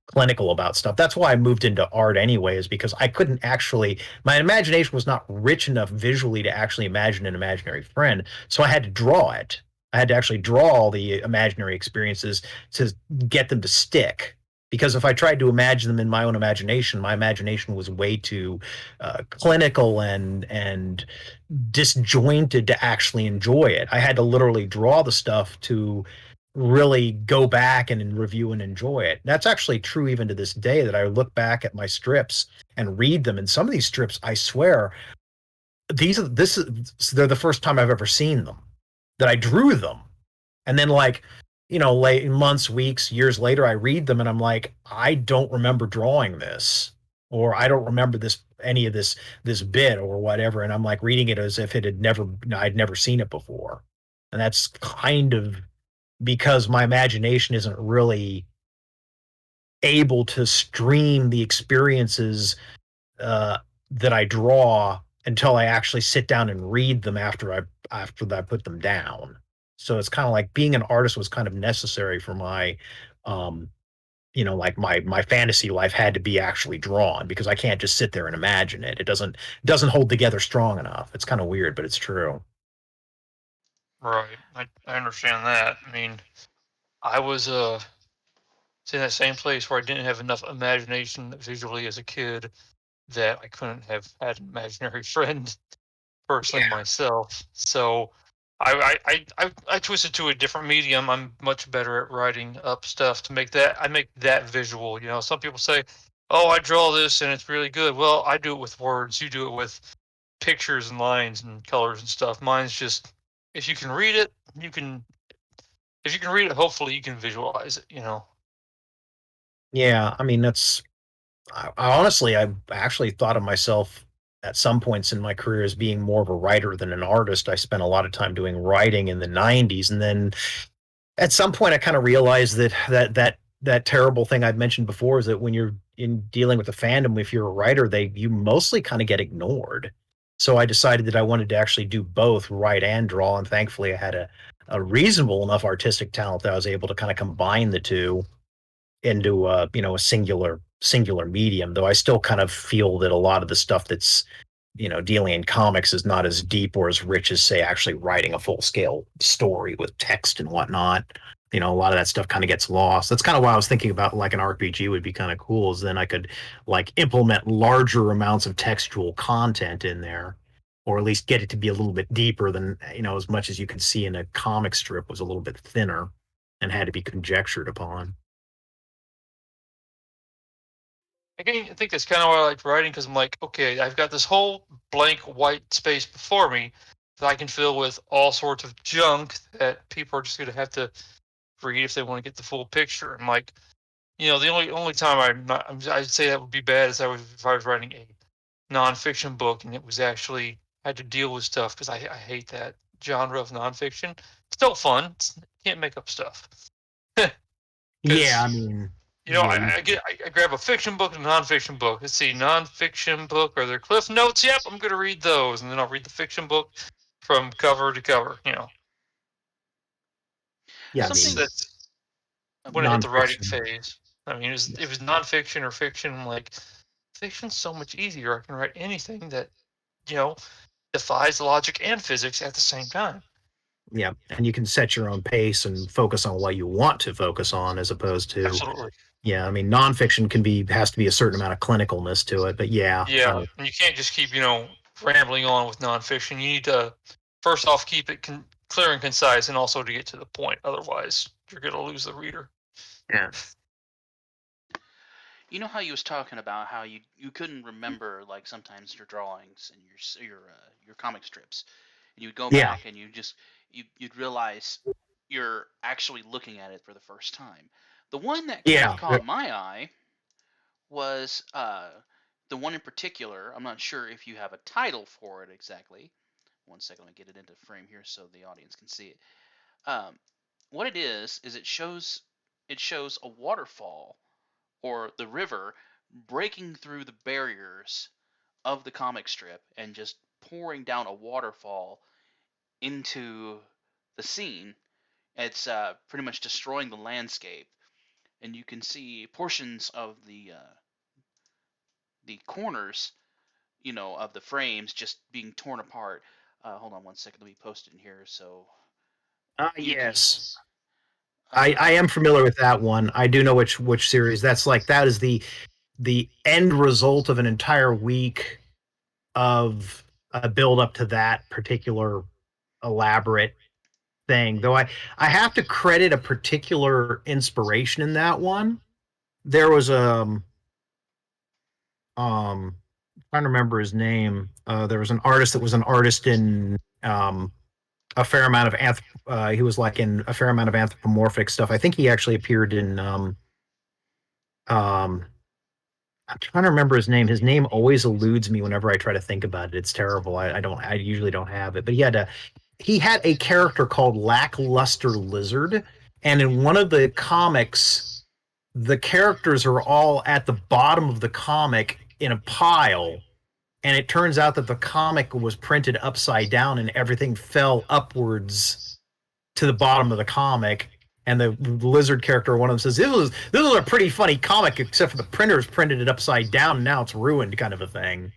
clinical about stuff. That's why I moved into art anyways, because I couldn't actually, my imagination was not rich enough visually to actually imagine an imaginary friend. So I had to draw it. I had to actually draw all the imaginary experiences to get them to stick. Because if I tried to imagine them in my own imagination, my imagination was way too clinical and disjointed to actually enjoy it. I had to literally draw the stuff to really go back and review and enjoy it. That's actually true even to this day, that I look back at my strips and read them. And some of these strips, I swear, they're the first time I've ever seen them, that I drew them. And then like, late months, weeks, years later, I read them and I'm like, I don't remember drawing this, or I don't remember any of this bit or whatever. And I'm like reading it as if I'd never seen it before. And that's kind of because my imagination isn't really able to stream the experiences uh, that I draw until I actually sit down and read them after I put them down. So it's kind of like being an artist was kind of necessary for my um, like my fantasy life had to be actually drawn, because I can't just sit there and imagine it. It doesn't hold together strong enough. It's kind of weird, but it's true. Right. I understand that. I mean, I was in that same place where I didn't have enough imagination visually as a kid that I couldn't have had an imaginary friend personally myself. So I twisted to a different medium. I'm much better at writing up stuff to make that. I make that visual. Some people say, "Oh, I draw this and it's really good." Well, I do it with words. You do it with pictures and lines and colors and stuff. Mine's just, if you can read it, you can. If you can read it, hopefully you can visualize it. Yeah, I mean I honestly, I actually thought of myself at some points in my career as being more of a writer than an artist. I spent a lot of time doing writing in the '90s, and then at some point, I kind of realized that terrible thing I've mentioned before is that when you're in dealing with a fandom, if you're a writer, you mostly kind of get ignored. So I decided that I wanted to actually do both, write and draw, and thankfully, I had a reasonable enough artistic talent that I was able to kind of combine the two into a singular medium. Though I still kind of feel that a lot of the stuff that's dealing in comics is not as deep or as rich as, say, actually writing a full scale story with text and whatnot. A lot of that stuff kind of gets lost. That's kind of why I was thinking about like an RPG would be kind of cool, is then I could like implement larger amounts of textual content in there, or at least get it to be a little bit deeper than, as much as you could see in a comic strip was a little bit thinner and had to be conjectured upon. I think that's kind of why I like writing, because I'm like, okay, I've got this whole blank white space before me that I can fill with all sorts of junk that people are just going to have to read if they want to get the full picture. I'm like, the only time I'd say that would be bad is if I was writing a nonfiction book and it was actually had to deal with stuff, because I hate that genre of nonfiction. It's still fun. Can't make up stuff. Yeah, Because I mean, yeah, I grab a fiction book and a nonfiction book. Let's see, nonfiction book, are there cliff notes? Yep, I'm gonna read those, and then I'll read the fiction book from cover to cover. yeah, I That's Something. mean, that's when I hit the writing nonfiction. phase. I mean, it was nonfiction or fiction. I'm like, fiction's so much easier. I can write anything that you know defies logic and physics at the same time. Yeah, and you can set your own pace and focus on what you want to focus on, as opposed to, Absolutely. yeah, I mean, nonfiction has to be a certain amount of clinicalness to it, but yeah, Yeah, and you can't just keep rambling on with nonfiction. You need to first off keep it clear and concise, and also to get to the point. Otherwise, you're gonna lose the reader. yeah, You know how you was talking about how you couldn't remember like sometimes your drawings and your comic strips, and you'd go yeah, back and you'd realize you're actually looking at it for the first time. The one that kind of yeah, caught my eye was the one in particular. I'm not sure if you have a title for it exactly. One second, let me get it into frame here so the audience can see it. Um, what it is it shows a waterfall or the river breaking through the barriers of the comic strip and just pouring down a waterfall into the scene. It's pretty much destroying the landscape. and you can see portions of the corners, of the frames just being torn apart. Hold on one second. Let me post it in here so you can. Yes. I Uh, am familiar with that one. I do know which series. That is the end result of an entire week of a build up to that particular elaborate thing. Though I have to credit a particular inspiration in that one. There was trying to remember his name. There was an artist that was an artist in a fair amount of he was like in a fair amount of anthropomorphic stuff. I think he actually appeared in um I'm trying to remember his name. His name always eludes me whenever I try to think about it. It's terrible. I usually don't have it. But he had a character called Lackluster Lizard, and in one of the comics, the characters are all at the bottom of the comic in a pile, and it turns out that the comic was printed upside down and everything fell upwards to the bottom of the comic. And the lizard character, one of them says, this was a pretty funny comic, except for the printers printed it upside down and now it's ruined," kind of a thing.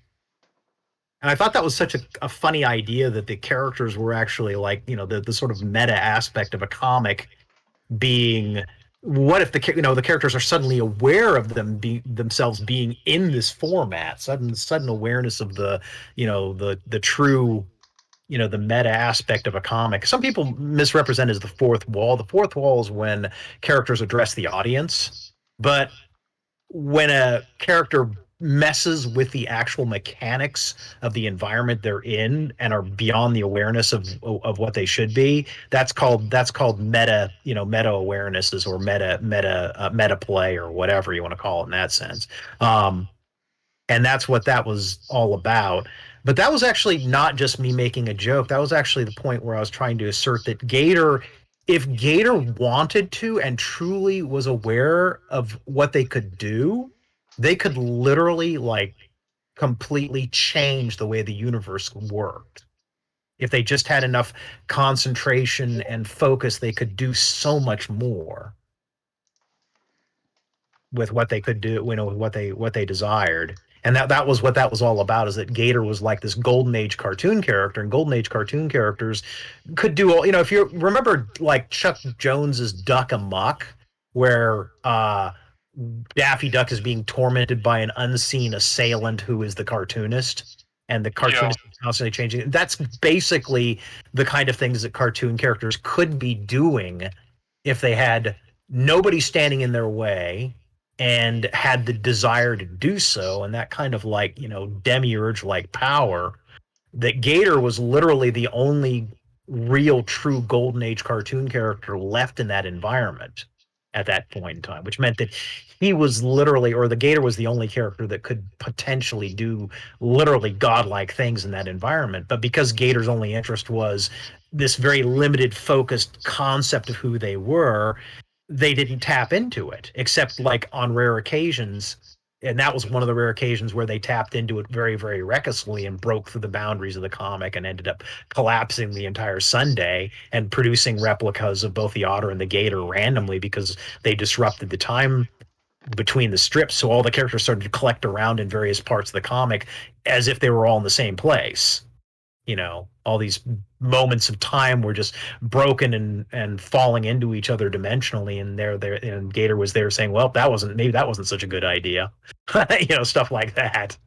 And I thought that was such a funny idea that the characters were actually like, the sort of meta aspect of a comic being, what if the characters are suddenly aware of themselves being in this format, sudden awareness of the true, the meta aspect of a comic. Some people misrepresent as the fourth wall. The fourth wall is when characters address the audience, but when a character messes with the actual mechanics of the environment they're in and are beyond the awareness of what they should be, that's called meta, meta awarenesses, or meta play, or whatever you want to call it in that sense. And that's what that was all about. But that was actually not just me making a joke. That was actually the point where I was trying to assert that if Gator wanted to and truly was aware of what they could do, they could literally like completely change the way the universe worked. If they just had enough concentration and focus, they could do so much more with what they could do, what they desired. And that was what that was all about, is that Gator was like this golden age cartoon character, and golden age cartoon characters could do all, if you remember like Chuck Jones's Duck Amuck, where Daffy Duck is being tormented by an unseen assailant who is the cartoonist, and the cartoonist is constantly changing. That's basically the kind of things that cartoon characters could be doing if they had nobody standing in their way and had the desire to do so, and that kind of like, demiurge like power. That Gator was literally the only real true golden age cartoon character left in that environment at that point in time, which meant that he was literally, or the Gator was the only character that could potentially do literally godlike things in that environment. But because Gator's only interest was this very limited focused concept of who they were, they didn't tap into it, except like on rare occasions. And that was one of the rare occasions where they tapped into it very, very recklessly and broke through the boundaries of the comic and ended up collapsing the entire Sunday and producing replicas of both the Otter and the Gator randomly, because they disrupted the time between the strips. So all the characters started to collect around in various parts of the comic as if they were all in the same place. All these moments of time were just broken and falling into each other dimensionally, and there and Gator was there saying, well, maybe that wasn't such a good idea. Stuff like that.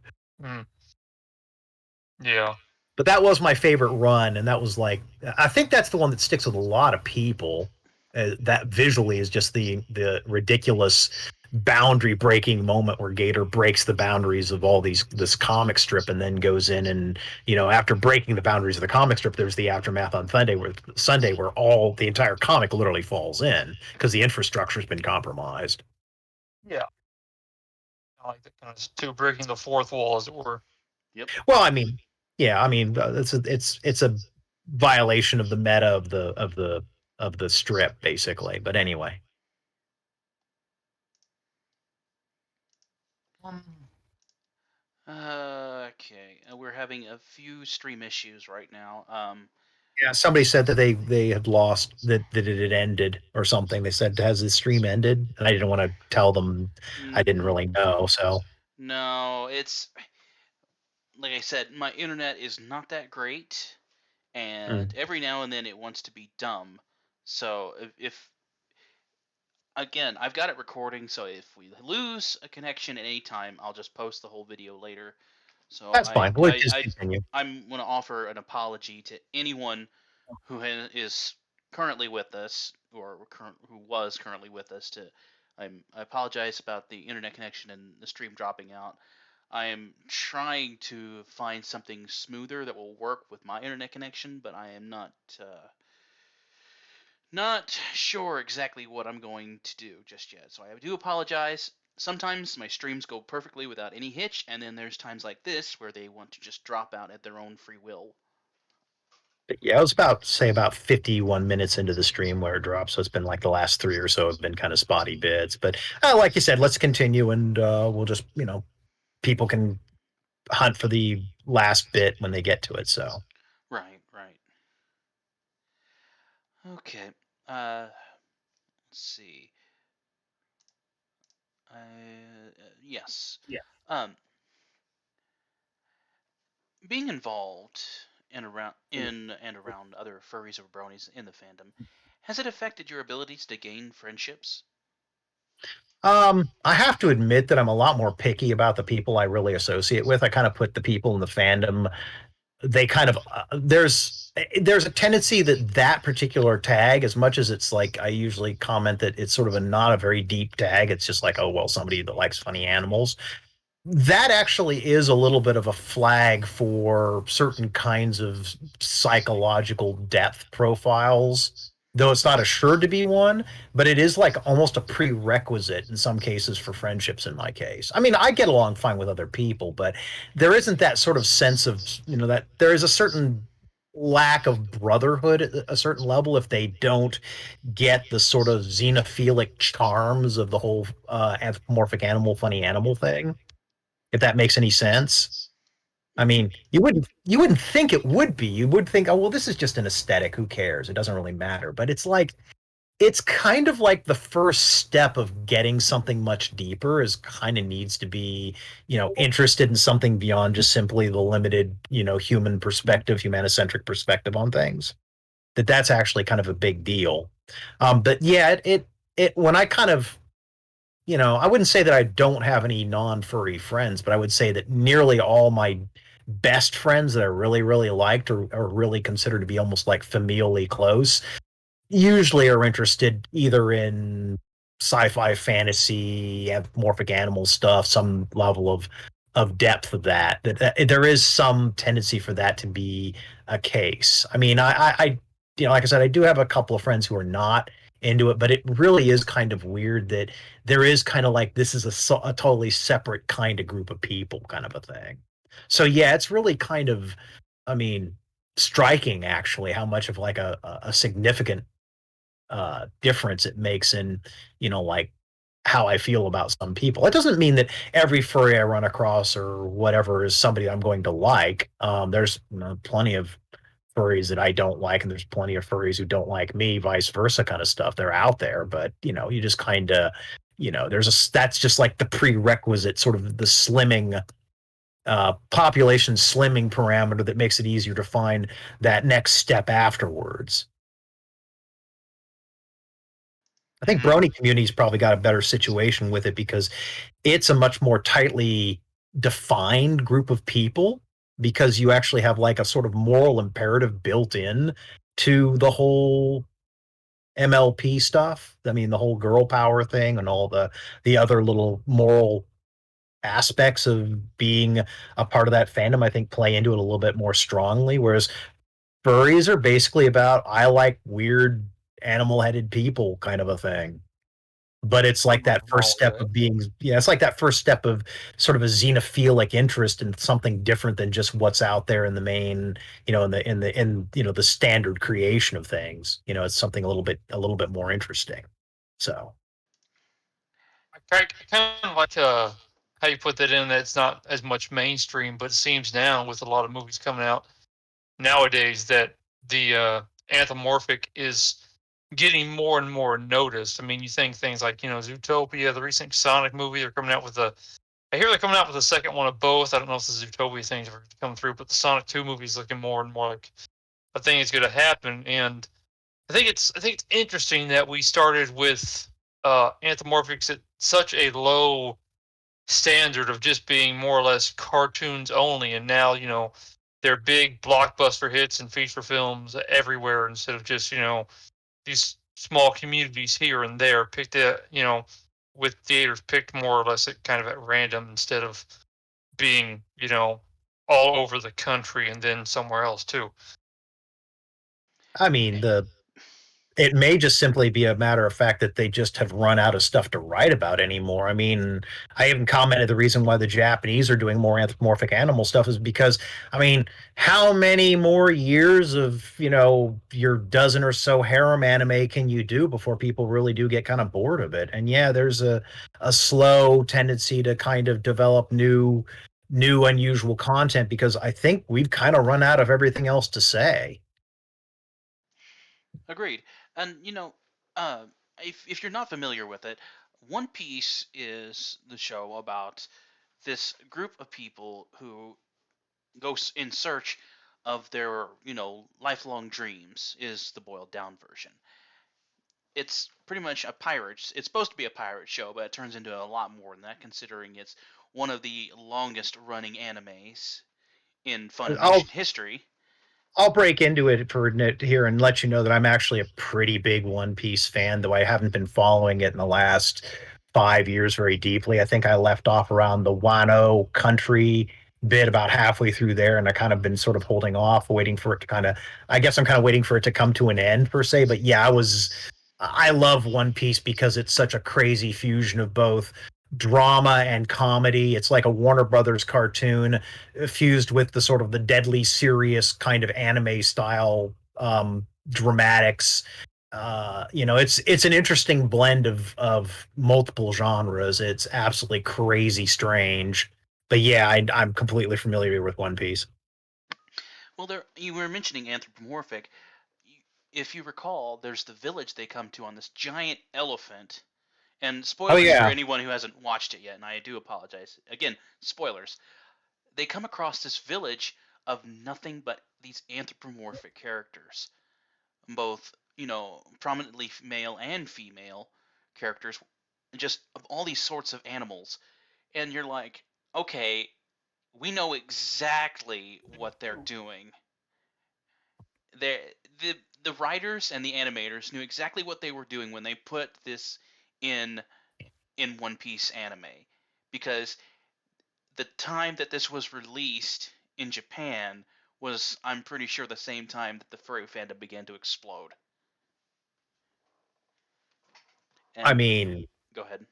Yeah. But that was my favorite run, and that was like, I think that's the one that sticks with a lot of people. That visually is just the ridiculous boundary breaking moment where Gator breaks the boundaries of this comic strip, and then goes in and, after breaking the boundaries of the comic strip, there's the aftermath on Sunday where all the entire comic literally falls in because the infrastructure's been compromised. Yeah. I like that kind of two breaking the fourth wall, as it were. Yep. Well, I mean, yeah, I mean, it's a violation of the meta of the strip, basically. But anyway. Okay, we're having a few stream issues right now. Yeah, somebody said that they had lost that it had ended or something. They said, "Has the stream ended?" And I didn't want to tell them. I didn't really know. So No, it's like I said, my internet is not that great, and every now and then it wants to be dumb. So if again, I've got it recording, so if we lose a connection at any time, I'll just post the whole video later. So that's fine. We'll just continue. I'm going to offer an apology to anyone who is currently with us, or who was currently with us. I apologize about the internet connection and the stream dropping out. I am trying to find something smoother that will work with my internet connection, but I am not sure exactly what I'm going to do just yet. So I do apologize. Sometimes my streams go perfectly without any hitch, and then there's times like this where they want to just drop out at their own free will. Yeah, I was about 51 minutes into the stream where it dropped, so it's been like the last 3 or so have been kind of spotty bits. But like you said, let's continue, and we'll just people can hunt for the last bit when they get to it. So Right. Okay. Let's see. Yes. yeah. Um, being involved in and around other furries or bronies in the fandom, has it affected your abilities to gain friendships? I have to admit that I'm a lot more picky about the people I really associate with. I kind of put the people in the fandom. They kind of there's a tendency that particular tag, as much as it's like I usually comment that it's sort of not a very deep tag. It's just like, oh well, somebody that likes funny animals. That actually is a little bit of a flag for certain kinds of psychological depth profiles, though it's not assured to be one, but it is like almost a prerequisite in some cases for friendships in my case. I mean, I get along fine with other people, but there isn't that sort of sense of, that there is a certain lack of brotherhood at a certain level if they don't get the sort of xenophilic charms of the whole anthropomorphic animal, funny animal thing, if that makes any sense. I mean, you wouldn't think it would be. You would think, oh well, this is just an aesthetic. Who cares? It doesn't really matter. But it's kind of like the first step of getting something much deeper is kind of needs to be, interested in something beyond just simply the limited, human perspective, humanocentric perspective on things. That's actually kind of a big deal. But yeah, it when I kind of I wouldn't say that I don't have any non-furry friends, but I would say that nearly all my best friends that I really, really liked or really considered to be almost like familially close usually are interested either in sci-fi, fantasy, anthropomorphic animal stuff, some level of depth of that there is some tendency for that to be a case. I mean, I like I said, I do have a couple of friends who are not into it, but it really is kind of weird that there is kind of like this is a totally separate kind of group of people kind of a thing. So yeah, it's really kind of, I mean, striking actually how much of like a significant difference it makes in, like how I feel about some people. It doesn't mean that every furry I run across or whatever is somebody I'm going to like. There's plenty of furries that I don't like, and there's plenty of furries who don't like me, vice versa, kind of stuff. They're out there, but you just kind of, that's just like the prerequisite, sort of the slimming. Population slimming parameter that makes it easier to find that next step afterwards. I think Brony community's probably got a better situation with it because it's a much more tightly defined group of people, because you actually have like a sort of moral imperative built in to the whole MLP stuff. I mean, the whole girl power thing and all the other little moral aspects of being a part of that fandom, I think play into it a little bit more strongly. Whereas furries are basically about, I like weird animal headed people kind of a thing. But it's like that first step of being, it's like that first step of sort of a xenophilic interest in something different than just what's out there in the main, the standard creation of things. It's something a little bit more interesting. So I kind of like how you put that in, that it's not as much mainstream, but it seems now with a lot of movies coming out nowadays that the anthropomorphic is getting more and more noticed. I mean, you think things like, Zootopia, the recent Sonic movie, they're coming out with I hear they're coming out with a second one of both. I don't know if the Zootopia thing's ever come through, but the Sonic 2 movie is looking more and more like a thing is going to happen. And I think it's interesting that we started with anthropomorphics at such a low standard of just being more or less cartoons only, and now they're big blockbuster hits and feature films everywhere instead of just these small communities here and there picked with theaters picked more or less kind of at random instead of being all over the country and then somewhere else too. I mean, it may just simply be a matter of fact that they just have run out of stuff to write about anymore. I mean, I even commented the reason why the Japanese are doing more anthropomorphic animal stuff is because, I mean, how many more years of, your dozen or so harem anime can you do before people really do get kind of bored of it? And yeah, there's a slow tendency to kind of develop new unusual content because I think we've kind of run out of everything else to say. Agreed. And if you're not familiar with it, One Piece is the show about this group of people who go in search of their lifelong dreams. Is the boiled down version. It's pretty much a pirate. It's supposed to be a pirate show, but it turns into a lot more than that, considering it's one of the longest running animes in I'll Funimation history. I'll break into it for here and let you know that I'm actually a pretty big One Piece fan, though I haven't been following it in the last 5 years very deeply. I think I left off around the Wano country bit about halfway through there, and I kind of been sort of holding off, waiting for it to kind of. I guess I'm kind of waiting for it to come to an end per se. But yeah, I love One Piece because it's such a crazy fusion of both drama and comedy. It's like a Warner Brothers cartoon fused with the sort of the deadly serious kind of anime style dramatics. It's an interesting blend of multiple genres. It's absolutely crazy strange. But yeah, I'm completely familiar with One Piece. Well, you were mentioning anthropomorphic. If you recall, there's the village they come to on this giant elephant. And Oh spoilers for yeah. anyone who hasn't watched it yet, and I do apologize. Again, spoilers. They come across this village of nothing but these anthropomorphic characters, both, prominently male and female characters, just of all these sorts of animals. And you're like, okay, we know exactly what they're doing. they the writers and the animators knew exactly what they were doing when they put this in One Piece anime, because the time that this was released in Japan was, I'm pretty sure, the same time that the furry fandom began to explode. I And mean, go ahead.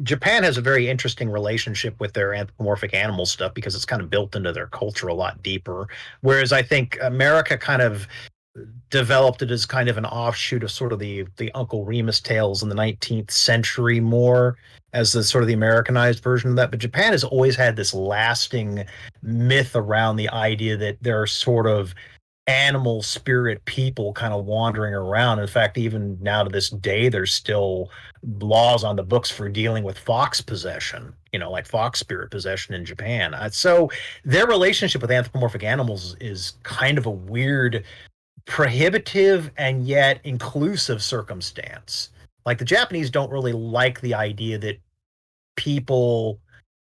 Japan has a very interesting relationship with their anthropomorphic animal stuff because it's kind of built into their culture a lot deeper. Whereas I think America kind of developed it as kind of an offshoot of sort of the Uncle Remus tales in the 19th century more as the sort of the Americanized version of that. But Japan has always had this lasting myth around the idea that there are sort of animal spirit people kind of wandering around. In fact, even now to this day, there's still laws on the books for dealing with fox possession, like fox spirit possession in Japan. So their relationship with anthropomorphic animals is kind of a weird, prohibitive, and yet inclusive circumstance. Like the Japanese don't really like the idea that people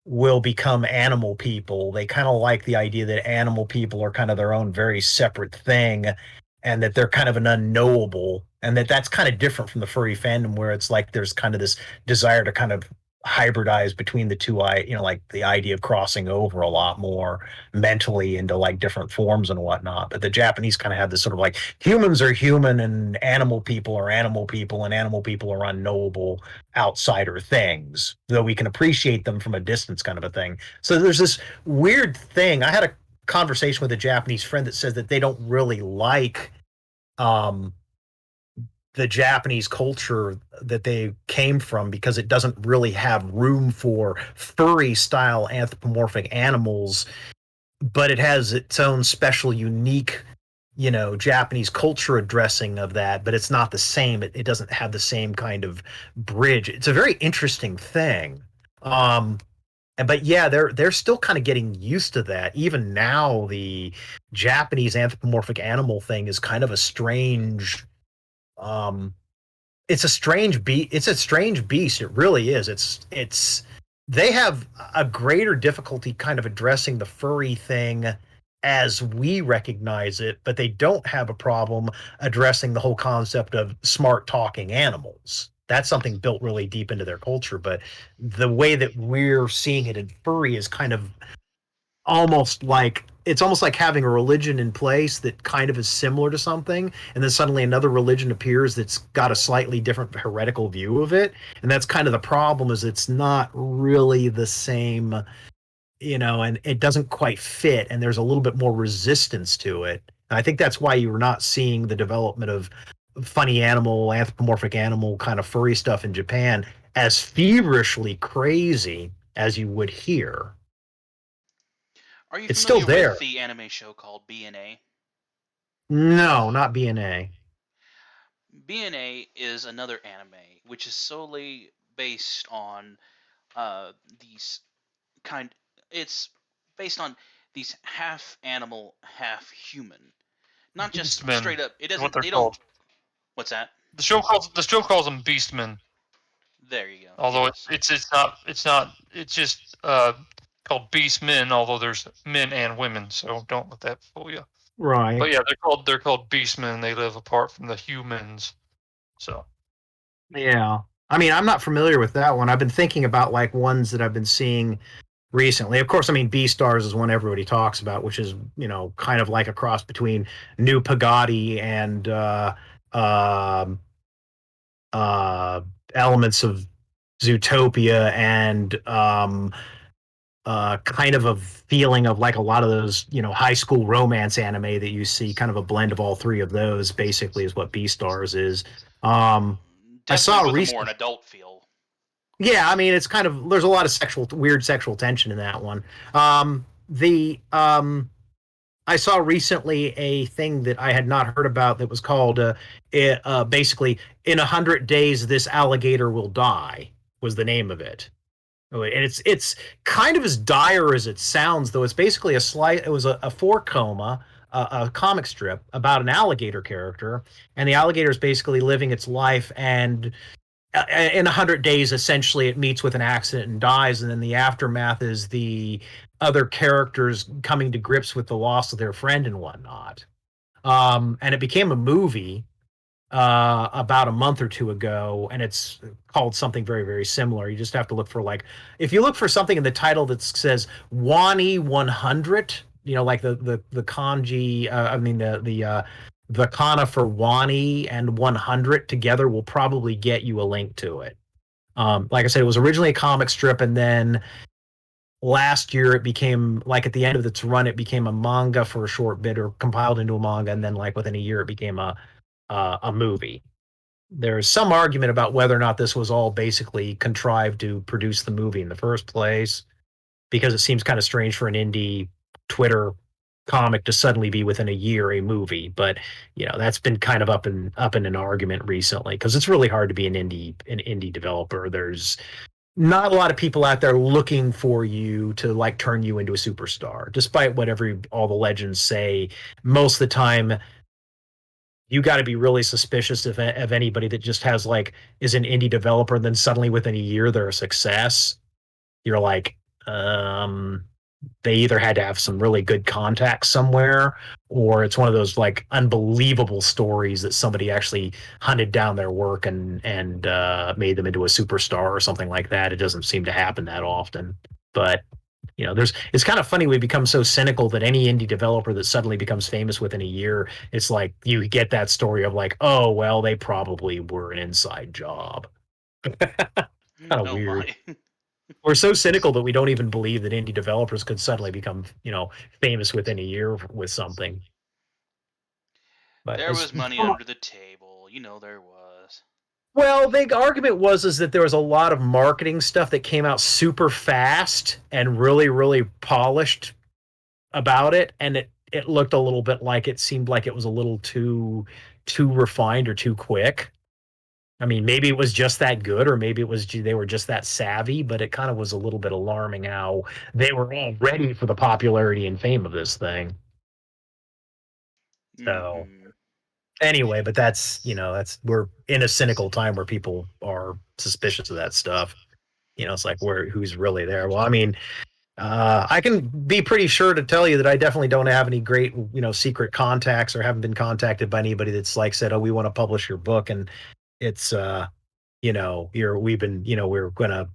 will become animal people. They kind of like the idea that animal people are kind of their own very separate thing and that they're kind of an unknowable, and that's kind of different from the furry fandom where it's like there's kind of this desire to kind of hybridize between the two. Like the idea of crossing over a lot more mentally into like different forms and whatnot. But the Japanese kind of have this sort of like humans are human and animal people are animal people and animal people are unknowable outsider things, though we can appreciate them from a distance kind of a thing. So there's this weird thing. I had a conversation with a Japanese friend that says that they don't really like um the Japanese culture that they came from because it doesn't really have room for furry style anthropomorphic animals, but it has its own special, unique Japanese culture addressing of that, but it's not the same. It doesn't have the same kind of bridge. It's a very interesting thing. But yeah, they're still kind of getting used to that. Even now, the Japanese anthropomorphic animal thing is kind of a strange. Um, it's a strange beast. It's a strange beast. It really is. It's they have a greater difficulty kind of addressing the furry thing as we recognize it, but they don't have a problem addressing the whole concept of smart talking animals. That's something built really deep into their culture, but the way that we're seeing it in furry is kind of almost like having a religion in place that kind of is similar to something, and then suddenly another religion appears that's got a slightly different heretical view of it. And that's kind of the problem, is it's not really the same, and it doesn't quite fit, and there's a little bit more resistance to it. And I think that's why you're not seeing the development of funny animal, anthropomorphic animal kind of furry stuff in Japan as feverishly crazy as you would here. Are you It's still familiar there. with the anime show called BNA? No, not BNA. BNA is another anime which is solely based on these kind. It's based on these half animal, half human. Not just Beastmen, straight up. It is what doesn't. they're They don't. called. What's that? The show calls them Beastmen. There you go. Although Yes. it's just called Beastmen. Although there's men and women, so don't let that fool you. Right. But yeah, they're called Beastmen. They live apart from the humans. So Yeah. I mean, I'm not familiar with that one. I've been thinking about like ones that I've been seeing recently. Of course, I mean, Beastars is one everybody talks about, which is, kind of like a cross between New Pagadi and um elements of Zootopia, and kind of a feeling of like a lot of those, high school romance anime that you see, kind of a blend of all three of those, basically, is what Beastars is. I saw Definitely a with a more recent. an adult feel. Yeah, I mean, it's kind of, there's a lot of weird sexual tension in that one. The I saw recently a thing that I had not heard about that was called basically, in 100 days this alligator will die, was the name of it. And it's kind of as dire as it sounds, though. It's basically it was a 4 coma, a comic strip about an alligator character, and the alligator is basically living its life, and in 100 days, essentially, it meets with an accident and dies, and then the aftermath is the other characters coming to grips with the loss of their friend and whatnot. And it became a movie about a month or two ago, and it's called something very, very similar. You just have to look for, like, if you look for something in the title that says Wani 100, like the kanji, I mean the kana for Wani and 100 together will probably get you a link to it. Like I said, it was originally a comic strip, and then last year it became, like, at the end of its run, it became a manga for a short bit, or compiled into a manga, and then like within a year it became a movie. There's some argument about whether or not this was all basically contrived to produce the movie in the first place, because it seems kind of strange for an indie Twitter comic to suddenly be within a year a movie. But that's been kind of up in an argument recently, because it's really hard to be an indie developer. There's not a lot of people out there looking for you to, like, turn you into a superstar, despite whatever all the legends say. Most of the time, you got to be really suspicious of anybody that just has, like, is an indie developer, and then suddenly within a year they're a success. You're like, they either had to have some really good contacts somewhere, or it's one of those, like, unbelievable stories that somebody actually hunted down their work and made them into a superstar or something like that. It doesn't seem to happen that often. But it's kind of funny, we become so cynical that any indie developer that suddenly becomes famous within a year, it's like you get that story of, like, oh well, they probably were an inside job. Kind of Oh weird. my. We're so cynical that we don't even believe that indie developers could suddenly become, famous within a year with something. But There as was money under the table. There was. well, the argument is that there was a lot of marketing stuff that came out super fast and really, really polished about it, and it looked a little bit like it seemed like it was a little too refined or too quick. I mean, maybe it was just that good, or maybe it was they were just that savvy, but it kind of was a little bit alarming how they were all ready for the popularity and fame of this thing. So Mm-hmm. anyway, but that's we're in a cynical time where people are suspicious of that stuff. It's like who's really there? Well, I mean, I can be pretty sure to tell you that I definitely don't have any great, secret contacts, or haven't been contacted by anybody that's like said, "Oh, we want to publish your book," and it's we're gonna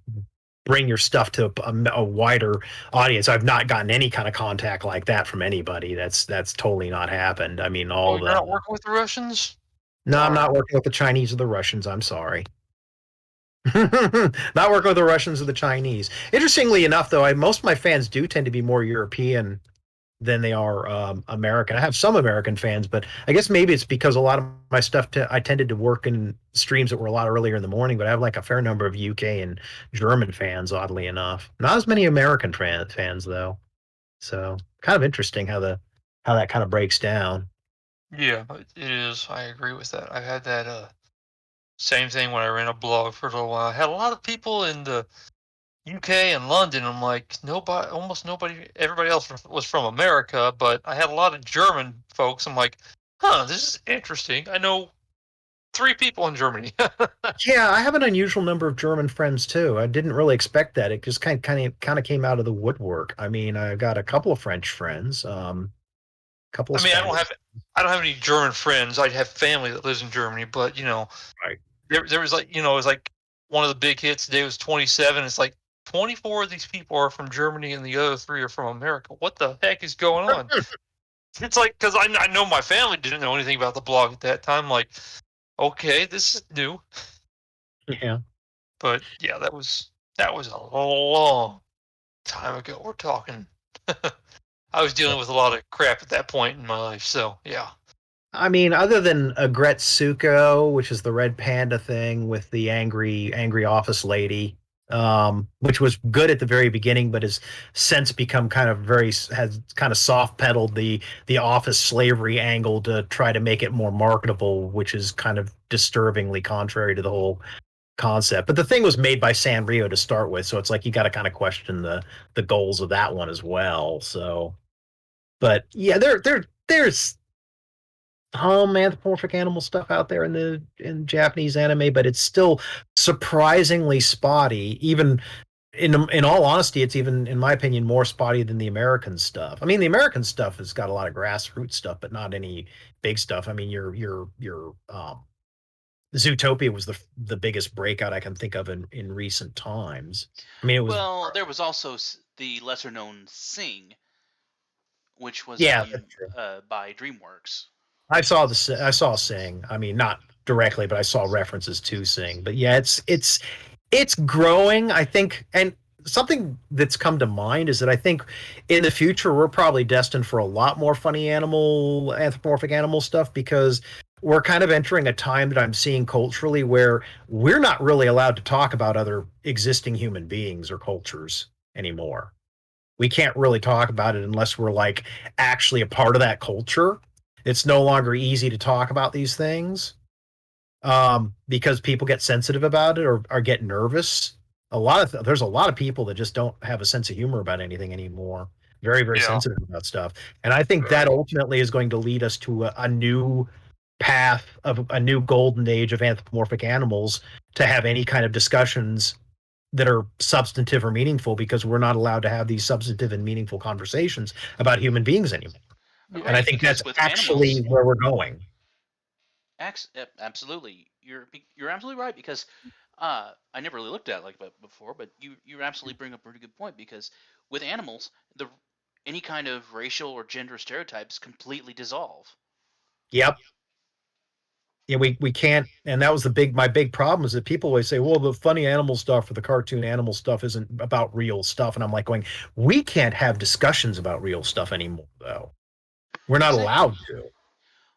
bring your stuff to a wider audience. I've not gotten any kind of contact like that from anybody. That's totally not happened. I mean, Oh, you're not working with the Russians? no, I'm not working with the Chinese or the Russians. I'm sorry. Not working with the Russians or the Chinese. Interestingly enough, though, most of my fans do tend to be more European than they are American. I have some American fans, but I guess maybe it's because a lot of my stuff I tended to work in streams that were a lot earlier in the morning. But I have like a fair number of UK and German fans, oddly enough. Not as many American fans though. So kind of interesting how that kind of breaks down. Yeah, it is. I agree with that. I had that same thing when I ran a blog for a little while. I had a lot of people in the UK and London. I'm like, almost nobody, everybody else was from America, but I had a lot of German folks. I'm like, huh, this is interesting. I know 3 people in Germany. Yeah, I have an unusual number of German friends too. I didn't really expect that. It just kind of came out of the woodwork. I mean, I've got a couple of French friends, couple I of mean, Spanish. I don't have any German friends. I have family that lives in Germany, but Right. there was like, it was like one of the big hits today was 27. It's like 24 of these people are from Germany and the other 3 are from America. What the heck is going on? It's like, because I know my family didn't know anything about the blog at that time. Like, okay, this is new. Yeah. But yeah, that was a long time ago. We're talking. I was dealing with a lot of crap at that point in my life. So yeah. I mean, other than Agretsuko, which is the red panda thing with the angry office lady, which was good at the very beginning, but has since become has kind of soft pedaled the office slavery angle to try to make it more marketable, which is kind of disturbingly contrary to the whole concept. But the thing was made by Sanrio to start with, so it's like you got to kind of question the goals of that one as well. So, but yeah, there's anthropomorphic animal stuff out there in Japanese anime, but it's still surprisingly spotty. Even in all honesty, it's even in my opinion more spotty than the American stuff. I mean, the American stuff has got a lot of grassroots stuff, but not any big stuff. I mean, your Zootopia was the biggest breakout I can think of in recent times. I mean, it was Well, there was also the lesser known Sing, which was yeah, done that's true. by DreamWorks. I saw Sing. I mean, not directly, but I saw references to Sing. But yeah, it's growing, I think, and something that's come to mind is that I think in the future we're probably destined for a lot more funny anthropomorphic animal stuff because we're kind of entering a time that I'm seeing culturally where we're not really allowed to talk about other existing human beings or cultures anymore. We can't really talk about it unless we're like actually a part of that culture. It's no longer easy to talk about these things because people get sensitive about it or get nervous. There's a lot of people that just don't have a sense of humor about anything anymore. Very, very Yeah. sensitive about stuff, and I think that Very. ultimately is going to lead us to a new path of a new golden age of anthropomorphic animals to have any kind of discussions that are substantive or meaningful because we're not allowed to have these substantive and meaningful conversations about human beings anymore. And I Right, think that's because with actually animals, where we're going. absolutely, you're absolutely right. Because I never really looked at it like that before, but you absolutely bring up a pretty good point. Because with animals, the any kind of racial or gender stereotypes completely dissolve. Yep. Yeah, we can't, and that was my big problem is that people always say, well, the funny animal stuff or the cartoon animal stuff isn't about real stuff. And I'm like going, we can't have discussions about real stuff anymore, though. We're not Exactly. allowed to.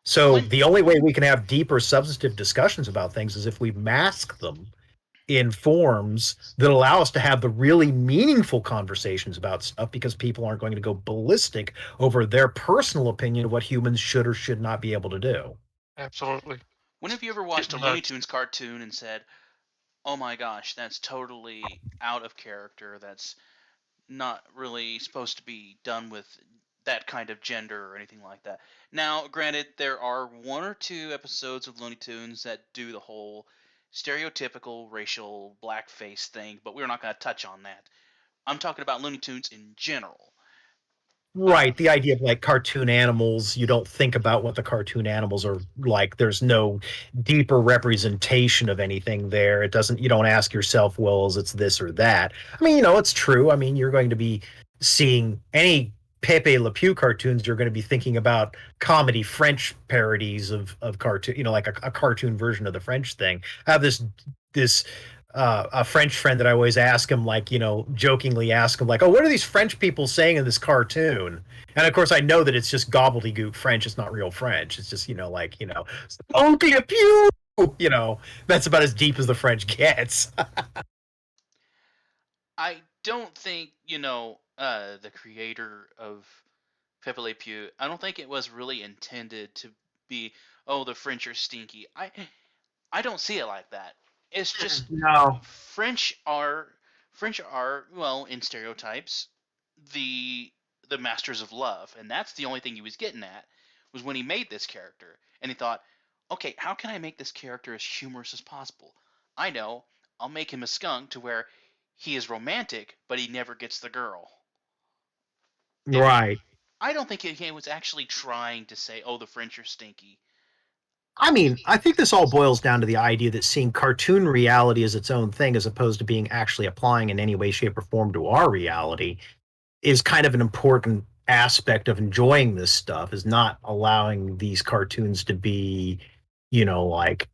So When the only way we can have deeper substantive discussions about things is if we mask them in forms that allow us to have the really meaningful conversations about stuff, because people aren't going to go ballistic over their personal opinion of what humans should or should not be able to do. Absolutely. When have you ever watched a Looney Tunes cartoon and said, "Oh my gosh, that's totally out of character. That's not really supposed to be done with that kind of gender or anything like that." Now, granted, there are 1 or 2 episodes of Looney Tunes that do the whole stereotypical racial blackface thing, but we're not going to touch on that. I'm talking about Looney Tunes in general. Right. The idea of like cartoon animals, you don't think about what the cartoon animals are like. There's no deeper representation of anything there. It doesn't, you don't ask yourself, well, is it's this or that? I mean, it's true. I mean, you're going to be seeing any Pepe Le Pew cartoons, you're going to be thinking about comedy French parodies of cartoon, like a cartoon version of the French thing. I have this a French friend that I always ask him, like, jokingly ask him, like, "Oh, what are these French people saying in this cartoon?" And of course, I know that it's just gobbledygook French. It's not real French. It's just, "Oh, pew pew." That's about as deep as the French gets. I don't think, the creator of Pepe Le Pew, I don't think it was really intended to be, "Oh, the French are stinky." I don't see it like that. It's just No. French are well, in stereotypes, the masters of love, and that's the only thing he was getting at, was when he made this character, and he thought, okay, how can I make this character as humorous as possible? I know, I'll make him a skunk to where he is romantic, but he never gets the girl. Right. I don't think he was actually trying to say, "Oh, the French are stinky." I mean, I think this all boils down to the idea that seeing cartoon reality as its own thing, as opposed to being actually applying in any way, shape, or form to our reality, is kind of an important aspect of enjoying this stuff, is not allowing these cartoons to be, like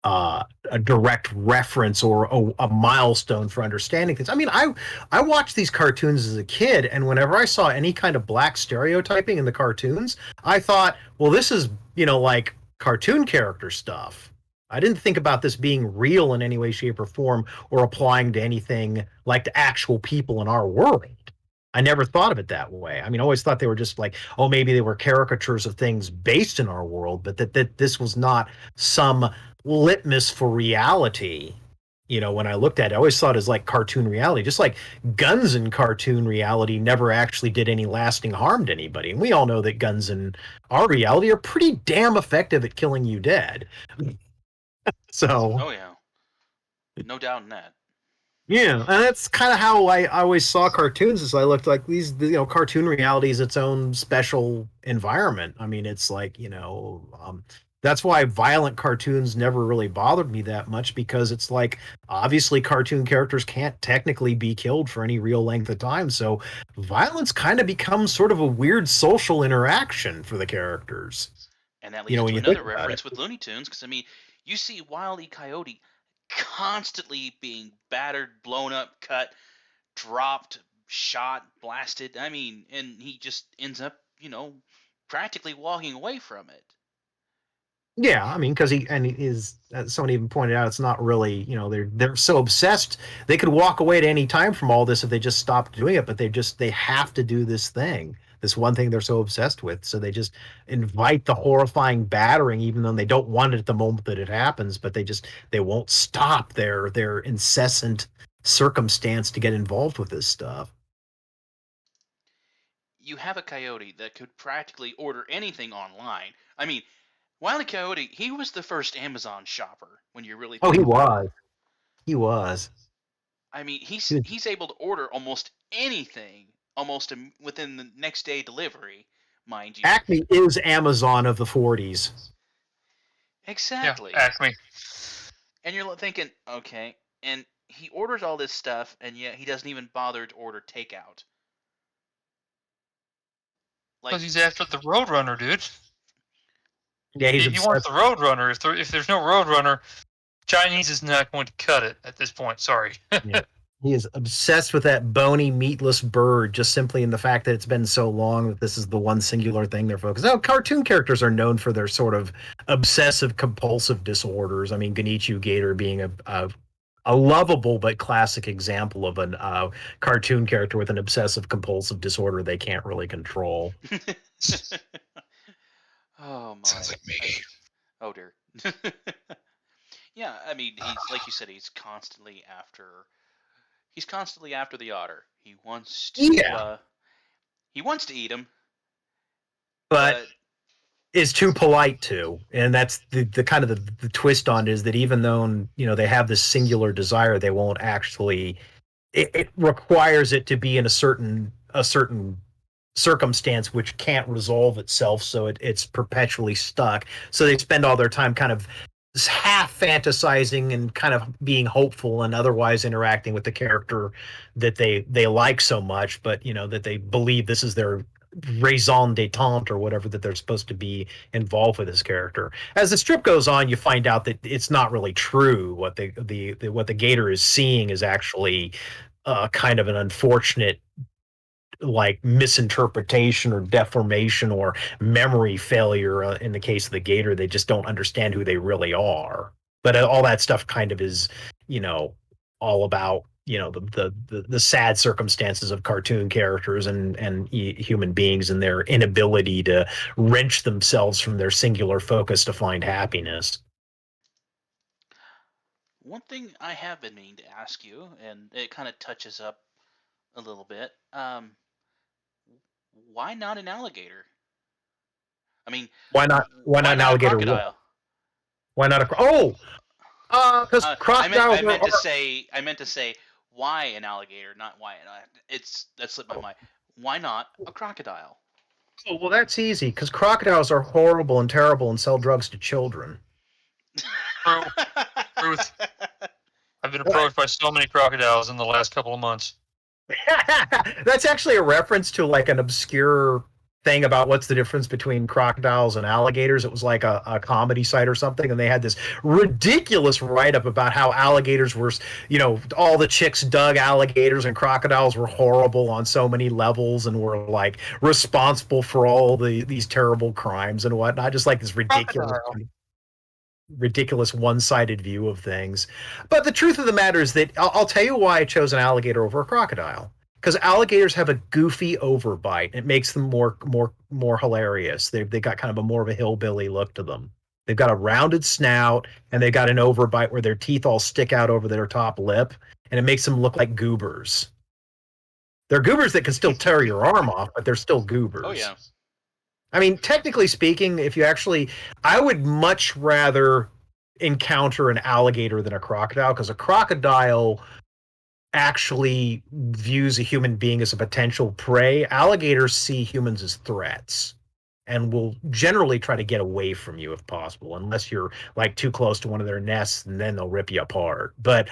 a direct reference or a milestone for understanding things. I mean, I watched these cartoons as a kid, and whenever I saw any kind of black stereotyping in the cartoons, I thought, well, this is, like cartoon character stuff. I didn't think about this being real in any way, shape, or form, or applying to anything like to actual people in our world. I never thought of it that way. I mean, I always thought they were just like, oh, maybe they were caricatures of things based in our world, but that this was not some litmus for reality. When I looked at it, I always thought it as like cartoon reality, just like guns in cartoon reality never actually did any lasting harm to anybody. And we all know that guns in our reality are pretty damn effective at killing you dead. So, oh yeah, no doubt in that. Yeah, and that's kind of how I always saw cartoons. As I looked like these, cartoon reality is its own special environment. I mean, it's like, that's why violent cartoons never really bothered me that much, because it's like, obviously cartoon characters can't technically be killed for any real length of time. So violence kind of becomes sort of a weird social interaction for the characters. And that leads to another reference with Looney Tunes, because I mean, you see Wile E. Coyote constantly being battered, blown up, cut, dropped, shot, blasted. I mean, and he just ends up, practically walking away from it. Yeah, I mean, because as someone even pointed out, it's not really, they're so obsessed. They could walk away at any time from all this if they just stopped doing it, but they have to do this thing, this one thing they're so obsessed with. So they just invite the horrifying battering, even though they don't want it at the moment that it happens, but they won't stop their incessant circumstance to get involved with this stuff. You have a coyote that could practically order anything online. I mean, Wile E. Coyote, he was the first Amazon shopper when you really think about it. He was. I mean, he's able to order almost anything almost within the next day delivery, mind you. Acme is Amazon of the 40s. Exactly. Yeah, Acme. And you're thinking, okay, and he orders all this stuff, and yet he doesn't even bother to order takeout. Because he's after the Roadrunner, dude. Yeah, he wants the Roadrunner. If there's no Roadrunner, Chinese is not going to cut it at this point. Sorry. Yeah. He is obsessed with that bony, meatless bird, just simply in the fact that it's been so long that this is the one singular thing they're focused on. Cartoon characters are known for their sort of obsessive compulsive disorders. I mean, GoneChoo Gator being a a lovable but classic example of a cartoon character with an obsessive compulsive disorder they can't really control. Oh my! Sounds like me. Oh dear. Yeah, I mean, he's like you said, he's constantly after. He's constantly after the otter. He wants to. Yeah. He wants to eat him, but is too polite to, and that's the kind of the twist on it, is that even though they have this singular desire, they won't actually. It requires it to be in a certain circumstance which can't resolve itself, so it's perpetually stuck. So they spend all their time kind of half fantasizing and kind of being hopeful and otherwise interacting with the character that they like so much, but that they believe this is their raison d'etre or whatever, that they're supposed to be involved with this character. As the strip goes on, you find out that it's not really true. What the Gator is seeing is actually kind of an unfortunate like misinterpretation or deformation or memory failure. In the case of the Gator, they just don't understand who they really are. But all that stuff kind of is, all about the sad circumstances of cartoon characters and human beings and their inability to wrench themselves from their singular focus to find happiness. One thing I have been meaning to ask you, and it kind of touches up a little bit. Why not an alligator? I mean, why not an alligator? A crocodile? Why not because crocodiles. I meant to say why an alligator, not why. That slipped my mind. Why not a crocodile? Oh, well, that's easy, because crocodiles are horrible and terrible and sell drugs to children. Truth. I've been approached by so many crocodiles in the last couple of months. That's actually a reference to like an obscure thing about what's the difference between crocodiles and alligators. It was like a comedy site or something, and they had this ridiculous write-up about how alligators were, all the chicks dug alligators and crocodiles were horrible on so many levels and were like responsible for all these terrible crimes and whatnot. Just like this ridiculous one-sided view of things. But the truth of the matter is that I'll tell you why I chose an alligator over a crocodile. Because alligators have a goofy overbite. It makes them more hilarious. They got kind of more of a hillbilly look to them. They've got a rounded snout and they got an overbite where their teeth all stick out over their top lip, and it makes them look like goobers. They're goobers that can still tear your arm off, but they're still goobers. Oh yeah. I mean, technically speaking, I would much rather encounter an alligator than a crocodile, because a crocodile actually views a human being as a potential prey. Alligators see humans as threats and will generally try to get away from you if possible, unless you're like too close to one of their nests, and then they'll rip you apart. But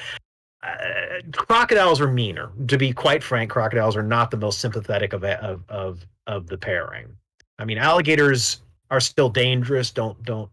crocodiles are meaner. To be quite frank, crocodiles are not the most sympathetic of the pairing. I mean, alligators are still dangerous. Don't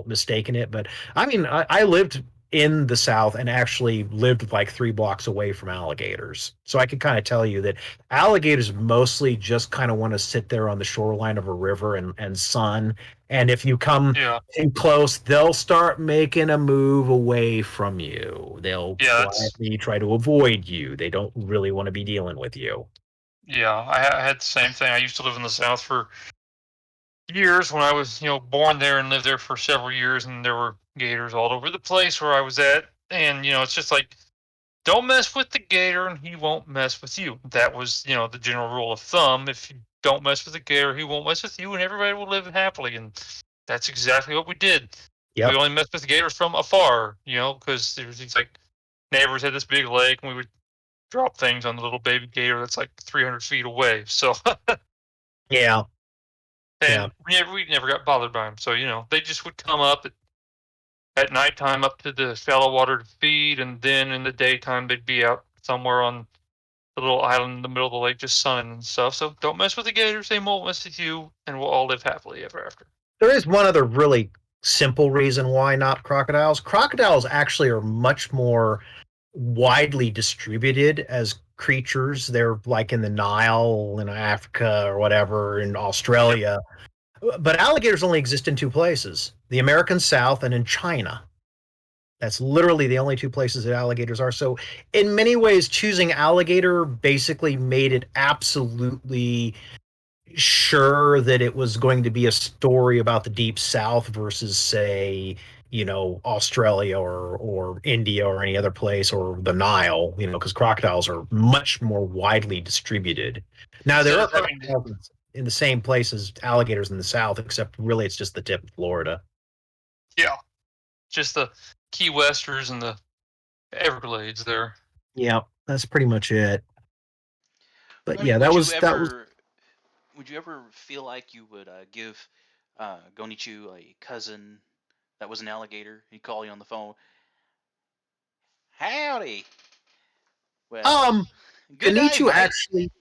mistaken it. But I mean, I lived in the South and actually lived like 3 blocks away from alligators. So I can kind of tell you that alligators mostly just kind of want to sit there on the shoreline of a river and sun. And if you come too close, they'll start making a move away from you. They'll quietly try to avoid you. They don't really want to be dealing with you. Yeah, I had the same thing. I used to live in the South for years when I was, born there and lived there for several years, and there were gators all over the place where I was at. And, it's just like, don't mess with the gator and he won't mess with you. That was, the general rule of thumb. If you don't mess with the gator, he won't mess with you, and everybody will live happily. And that's exactly what we did. Yep. We only messed with the gators from afar, because there was these, like, neighbors had this big lake, and we would drop things on the little baby gator that's like 300 feet away. So yeah. And we never got bothered by them. So, they just would come up at nighttime up to the shallow water to feed, and then in the daytime they'd be out somewhere on the little island in the middle of the lake just sunning and stuff. So don't mess with the gators, they won't mess with you, and we'll all live happily ever after. There is one other really simple reason why not crocodiles. Crocodiles actually are much more widely distributed as creatures. They're like in the Nile in Africa or whatever, in Australia. But alligators only exist in 2 places: the American South and in China. That's literally the only two places that alligators are. So in many ways, choosing alligator basically made it absolutely sure that it was going to be a story about the deep south versus, say, Australia or India or any other place, or the Nile, because crocodiles are much more widely distributed. Now Instead there are of having to, crocodiles in the same place as alligators in the south, except really it's just the tip of Florida. yeah, just the Key Westers and the Everglades there. Yeah, that's pretty much it. But I mean, yeah, would you ever feel like you would give GoneChoo a cousin that was an alligator? He'd call you on the phone. Howdy. Well, good day, GoneChoo mate. actually,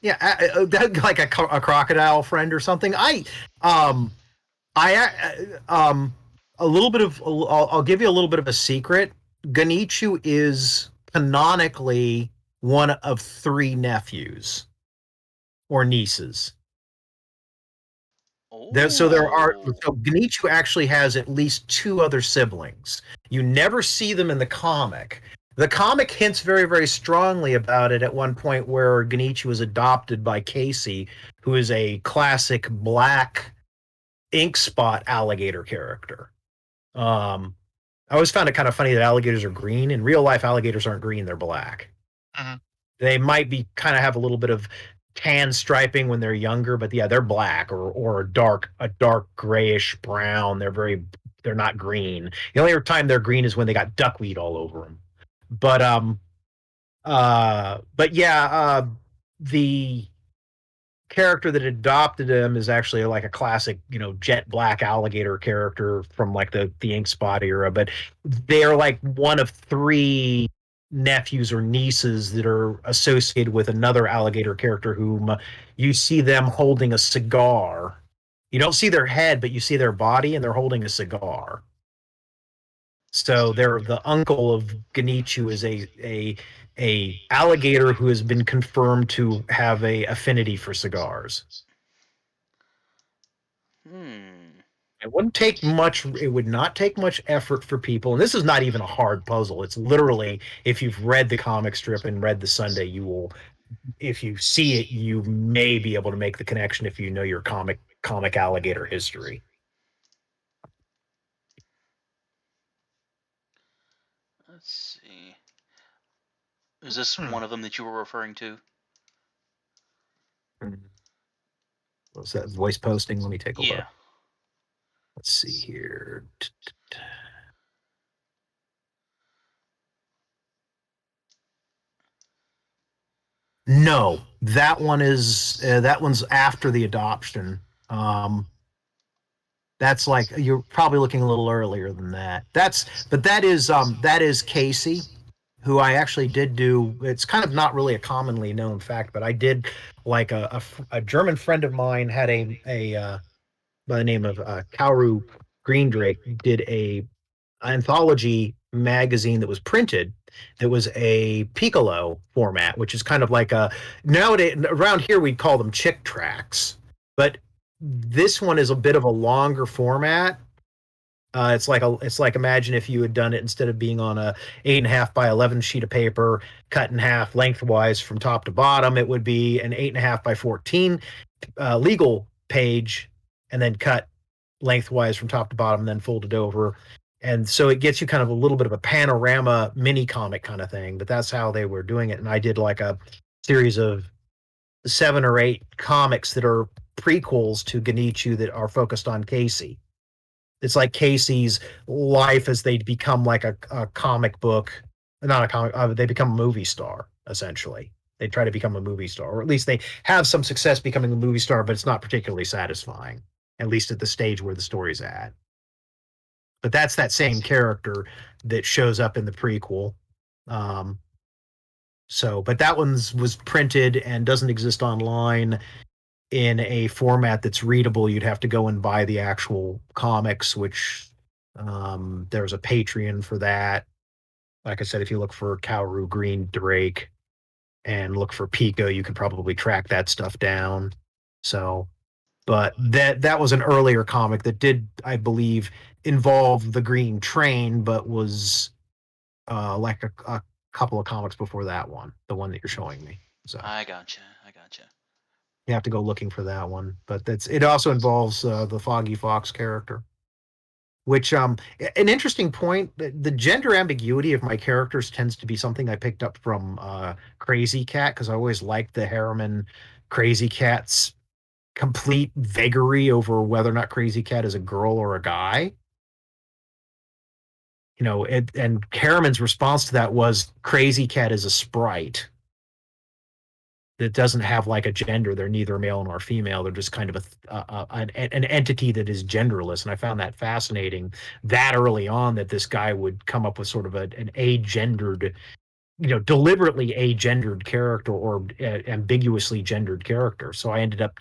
yeah, that, like a crocodile friend or something. Um, a little bit of, I'll give you a little bit of a secret. GoneChoo is canonically one of three nephews or nieces. So Oh. GoneChoo actually has at least two other siblings. You never see them in the comic. The comic hints very, very strongly about it at one point where GoneChoo was adopted by Casey, who is a classic black ink spot alligator character. Um, I always found it kind of funny that alligators are green. In real life, alligators aren't green; they're black. Mhm. They might be kind of have a little bit of tan striping when they're younger, but yeah, they're black or a dark grayish brown. They're not green. The only time they're green is when they got duckweed all over them. But yeah, the character that adopted him is actually like a classic, jet black alligator character from like the ink spot era, but they're like one of three nephews or nieces that are associated with another alligator character whom you see them holding a cigar. You don't see their head, but you see their body, and they're holding a cigar. So they're the uncle of GoneChoo is a alligator who has been confirmed to have a affinity for cigars. Hmm. It would not take much effort for people, and this is not even a hard puzzle. It's literally, if you've read the comic strip and read the Sunday, if you see it, you may be able to make the connection if you know your comic alligator history. Let's see. Is this one of them that you were referring to? What's that voice posting? Let me take a Yeah. look. Let's see here. No, that one's after the adoption. That's like, you're probably looking a little earlier than that. That is Casey, who I actually did do. It's kind of not really a commonly known fact, but I did, like, a German friend of mine had a by the name of Kauru Greendrake, did a anthology magazine that was printed. It was a Piccolo format, which is kind of like a, nowadays around here we'd call them chick tracks, but this one is a bit of a longer format. It's like imagine if you had done it, instead of being on a 8.5 by 11 sheet of paper, cut in half lengthwise from top to bottom, it would be an 8.5 by 14 legal page, and then cut lengthwise from top to bottom, and then folded over. And so it gets you kind of a little bit of a panorama mini comic kind of thing, but that's how they were doing it. And I did like a series of 7 or 8 comics that are prequels to GoneChoo that are focused on Casey. It's like Casey's life as they become like a comic book, not a comic, they become a movie star, essentially. They try to become a movie star, or at least they have some success becoming a movie star, but it's not particularly satisfying, at least at the stage where the story's at. But that's that same character that shows up in the prequel. Um, but that was printed and doesn't exist online in a format that's readable. You'd have to go and buy the actual comics, which there's a Patreon for that. Like I said, if you look for Kauru Green Drake and look for Pico, you can probably track that stuff down. So But that was an earlier comic that did, I believe, involve the Green Train, but was like a couple of comics before that one, the one that you're showing me. So I gotcha. I gotcha. you have to go looking for that one. But it also involves the Foggy Fox character, which an interesting point. The gender ambiguity of my characters tends to be something I picked up from Crazy Cat, because I always liked the Harriman Crazy Cat's complete vagary over whether or not Crazy Cat is a girl or a guy. You know, and Harriman's response to that was Crazy Cat is a sprite that doesn't have like a gender. They're neither male nor female. They're just kind of an entity that is genderless. And I found that fascinating that early on, that this guy would come up with sort of an agendered, deliberately agendered character, or ambiguously gendered character. So I ended up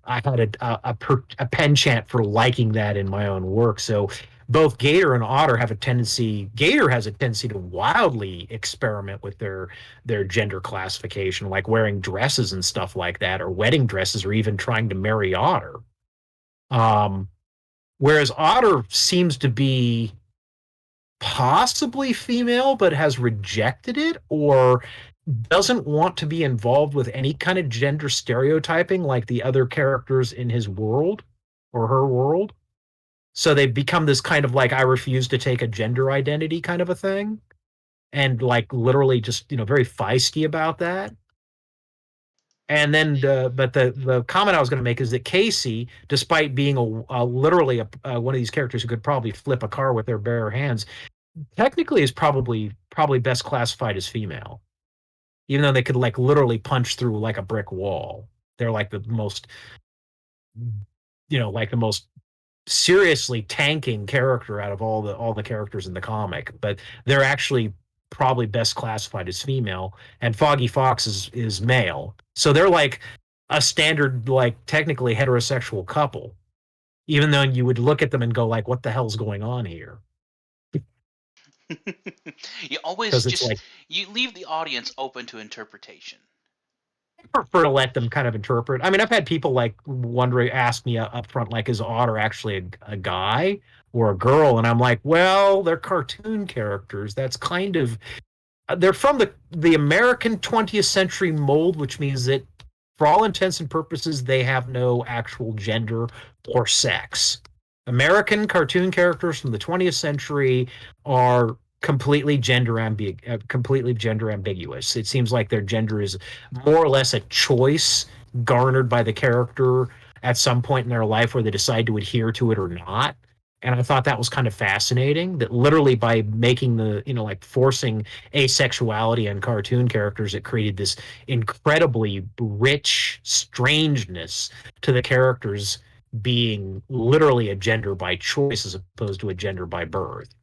I had a penchant for liking that in my own work. So both Gator and Otter Gator has a tendency to wildly experiment with their gender classification, like wearing dresses and stuff like that, or wedding dresses, or even trying to marry Otter. Whereas Otter seems to be possibly female, but has rejected it, or doesn't want to be involved with any kind of gender stereotyping like the other characters in his world or her world. So they've become this kind of like, I refuse to take a gender identity kind of a thing. And like literally just, very feisty about that. And then, but the comment I was going to make is that Casey, despite being literally one of these characters who could probably flip a car with their bare hands, technically is probably best classified as female, even though they could like literally punch through like a brick wall. They're like the most, like the most seriously tanking character out of all the characters in the comic, but they're actually probably best classified as female, and Foggy Fox is male. So they're like a standard, like technically heterosexual couple, even though you would look at them and go like, what the hell's going on here? You always Because it's just like, you leave the audience open to interpretation. I prefer to let them kind of interpret. I mean, I've had people like ask me up front, like, is Otter actually a guy or a girl? And I'm like, well, they're cartoon characters. That's kind of, they're from the American 20th century mold, which means that for all intents and purposes, they have no actual gender or sex. American cartoon characters from the 20th century are completely completely gender ambiguous. It seems like their gender is more or less a choice garnered by the character at some point in their life, where they decide to adhere to it or not. And I thought that was kind of fascinating, that literally by making like forcing asexuality on cartoon characters, it created this incredibly rich strangeness to the characters being literally a gender by choice as opposed to a gender by birth.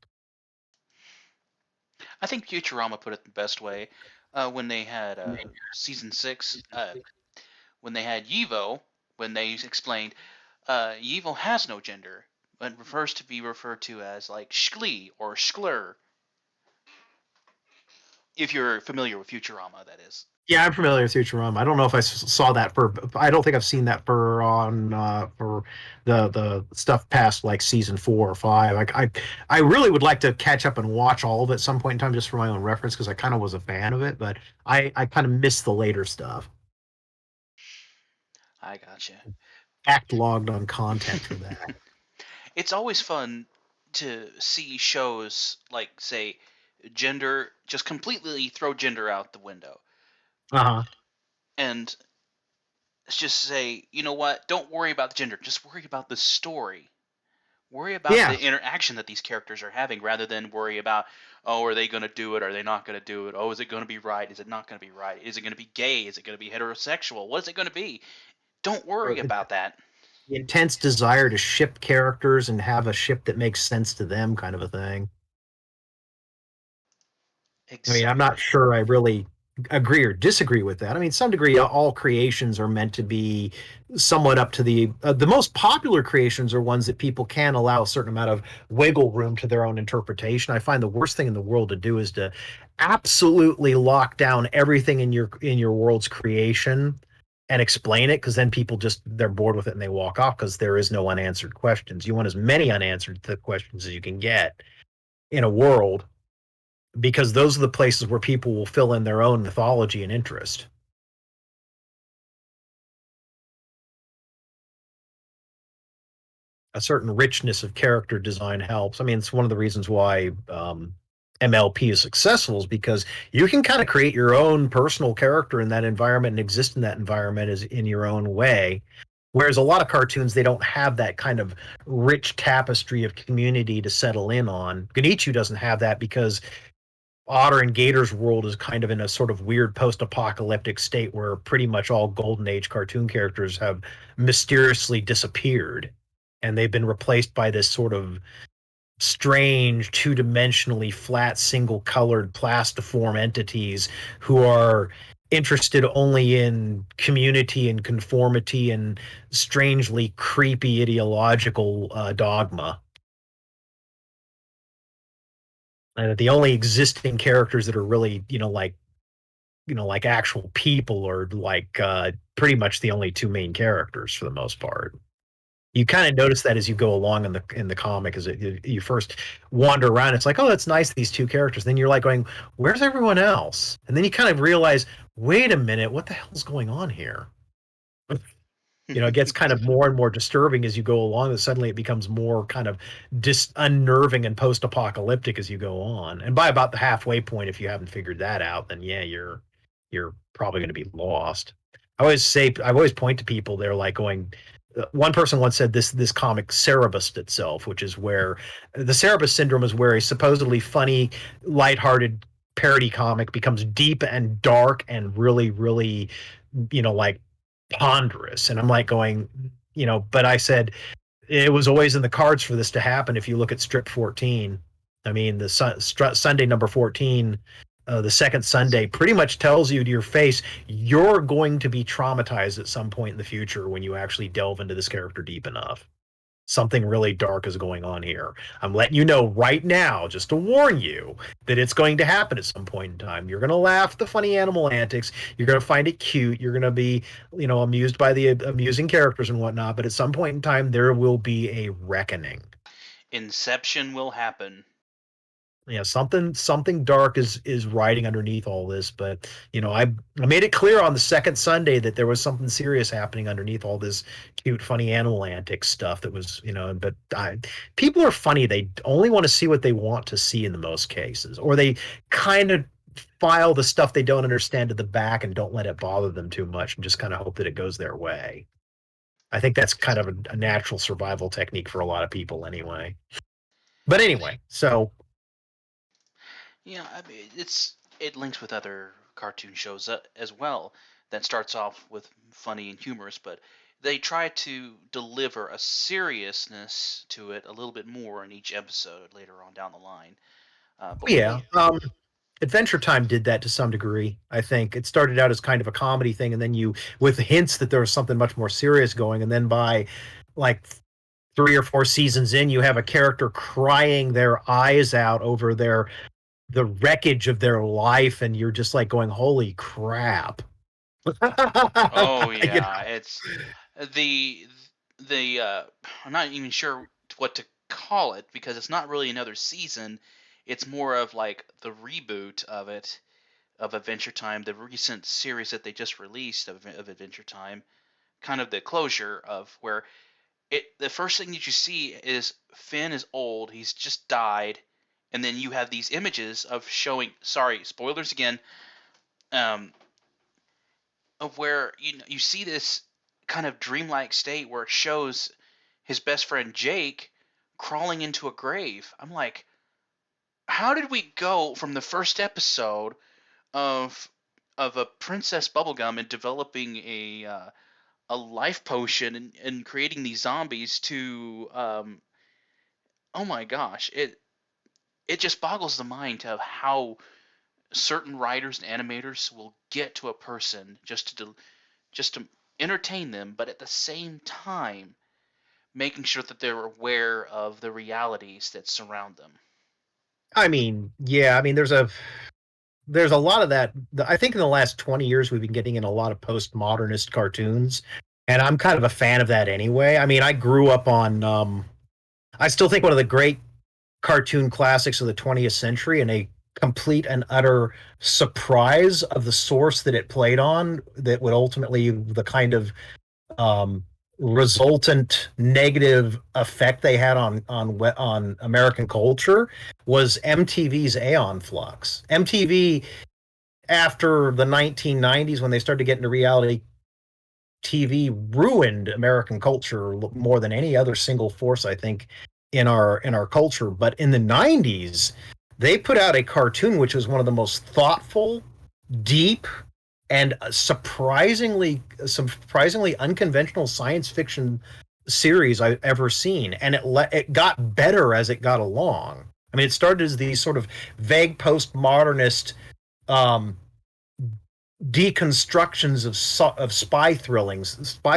I think Futurama put it the best way when they had season 6, when they had Yivo, when they explained Yivo has no gender, but prefers to be referred to as like Shklee or Shklur. If you're familiar with Futurama, that is. Yeah, I'm familiar with Futurama. I don't know if I saw that I don't think I've seen that for the stuff past like season 4 or 5. I really would like to catch up and watch all of it at some point in time, just for my own reference, because I kind of was a fan of it, but I kind of missed the later stuff. I gotcha. Backlogged on content for that. It's always fun to see shows like, say, gender, just completely throw gender out the window. Uh-huh. And just say, you know what? Don't worry about the gender. Just worry about the story. Worry about the interaction that these characters are having, rather than worry about, oh, are they going to do it? Are they not going to do it? Oh, is it going to be right? Is it not going to be right? Is it going to be gay? Is it going to be heterosexual? What is it going to be? Don't worry about that. The intense desire to ship characters and have a ship that makes sense to them, kind of a thing. Exactly. I mean, I'm not sure I really agree or disagree with that. I mean, some degree, all creations are meant to be somewhat up to the most popular creations are ones that people can allow a certain amount of wiggle room to their own interpretation. I find the worst thing in the world to do is to absolutely lock down everything in your world's creation and explain it, because then people they're bored with it and they walk off because there is no unanswered questions. You want as many unanswered questions as you can get in a world, because those are the places where people will fill in their own mythology and interest. A certain richness of character design helps. I mean, it's one of the reasons why MLP is successful, is because you can kind of create your own personal character in that environment and exist in that environment as in your own way. Whereas a lot of cartoons, they don't have that kind of rich tapestry of community to settle in on. GoneChoo doesn't have that because Otter and Gator's world is kind of in a sort of weird post-apocalyptic state where pretty much all Golden Age cartoon characters have mysteriously disappeared, and they've been replaced by this sort of strange, two-dimensionally flat, single-colored plastiform entities who are interested only in community and conformity and strangely creepy ideological dogma. And the only existing characters that are really, like actual people are like pretty much the only two main characters for the most part. You kind of notice that as you go along in the comic, as you first wander around, it's like, oh, that's nice, these two characters. Then you're like going, where's everyone else? And then you kind of realize, wait a minute, what the hell's going on here? It gets kind of more and more disturbing as you go along, and suddenly it becomes more kind of unnerving and post-apocalyptic as you go on. And by about the halfway point, if you haven't figured that out, then yeah, you're probably going to be lost. I always point to people, they're like going, one person once said this comic cerebused itself, which is where the Cerebus syndrome is where a supposedly funny, lighthearted parody comic becomes deep and dark and really, really, like ponderous. And I'm like going, but I said it was always in the cards for this to happen. If you look at strip 14, I mean, the Sunday number 14, the second Sunday, pretty much tells you to your face, you're going to be traumatized at some point in the future when you actually delve into this character deep enough. Something really dark is going on here. I'm letting you know right now, just to warn you, that it's going to happen at some point in time. You're going to laugh at the funny animal antics. You're going to find it cute. You're going to be, amused by the amusing characters and whatnot. But at some point in time, there will be a reckoning. Inception will happen. Yeah, something dark is riding underneath all this. But I made it clear on the second Sunday that there was something serious happening underneath all this cute, funny animal antics stuff. That was, but people are funny. They only want to see what they want to see in the most cases, or they kind of file the stuff they don't understand to the back and don't let it bother them too much, and just kind of hope that it goes their way. I think that's kind of a natural survival technique for a lot of people, anyway. But anyway, so. Yeah, I mean, it links with other cartoon shows as well that starts off with funny and humorous, but they try to deliver a seriousness to it a little bit more in each episode later on down the line. Yeah, Adventure Time did that to some degree. I think it started out as kind of a comedy thing, and then with hints that there was something much more serious going, and then by like 3 or 4 seasons in, you have a character crying their eyes out over the wreckage of their life, and you're just like going, holy crap. Oh yeah, it's the I'm not even sure what to call it, because it's not really another season. It's more of like the reboot of it, of Adventure Time, the recent series that they just released of Adventure Time, kind of the closure of where the first thing that you see is Finn is old, he's just died, and then you have these images of showing, sorry, spoilers again, um, of where you see this kind of dreamlike state where it shows his best friend Jake crawling into a grave. I'm like, how did we go from the first episode of a Princess Bubblegum and developing a life potion and creating these zombies to oh my gosh, it just boggles the mind of how certain writers and animators will get to a person just to entertain them, but at the same time making sure that they're aware of the realities that surround them. I mean, yeah, I mean, there's a lot of that. I think in the last 20 years we've been getting in a lot of postmodernist cartoons, and I'm kind of a fan of that anyway. I mean, I grew up on I still think one of the great cartoon classics of the 20th century, and a complete and utter surprise of the source that it played on, that would ultimately the kind of um, resultant negative effect they had on American culture, was MTV's Aeon Flux. MTV, after the 1990s, when they started to get into reality TV, ruined American culture more than any other single force, I think, in our culture. But in the 90s, they put out a cartoon which was one of the most thoughtful, deep, and surprisingly unconventional science fiction series I've ever seen, and it got better as it got along. I mean, it started as these sort of vague postmodernist um, deconstructions of spy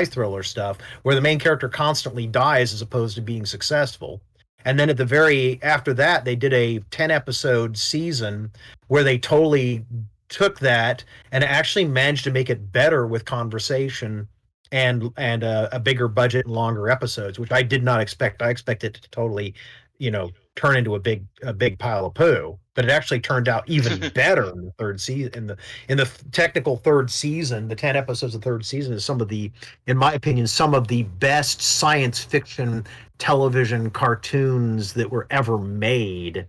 thriller stuff, where the main character constantly dies as opposed to being successful. And then at the very after that, they did a 10-episode season where they totally took that and actually managed to make it better with conversation and a bigger budget and longer episodes, which I did not expect. I expected it to totally, turn into a big pile of poo. But it actually turned out even better in the third season. In the technical third season, the 10 episodes of the third season is in my opinion, some of the best science fiction television cartoons that were ever made.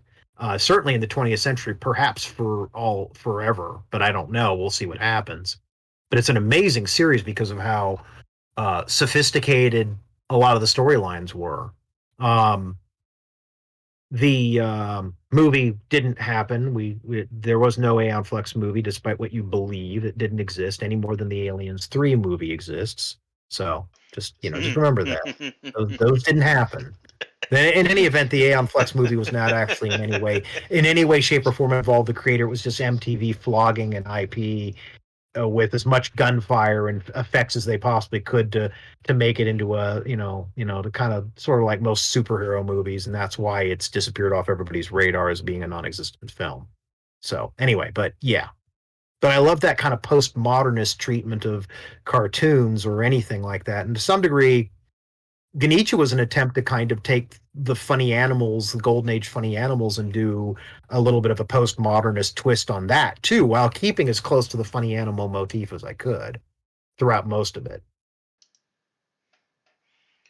Certainly in the 20th century, perhaps forever, but I don't know. We'll see what happens. But it's an amazing series because of how sophisticated a lot of the storylines were. The movie didn't happen. There was no Aeon Flux movie, despite what you believe. It didn't exist any more than the Aliens 3 movie exists. So just remember that those didn't happen. In any event, the Aeon Flux movie was not actually in any way, shape, or form involved the creator. It was just MTV flogging an IP with as much gunfire and effects as they possibly could to make it into a the kind of sort of like most superhero movies, and that's why it's disappeared off everybody's radar as being a non-existent film. So anyway, but yeah. But I love that kind of postmodernist treatment of cartoons or anything like that. And to some degree, GoneChoo was an attempt to kind of take the funny animals, the golden age funny animals, and do a little bit of a postmodernist twist on that too, while keeping as close to the funny animal motif as I could throughout most of it.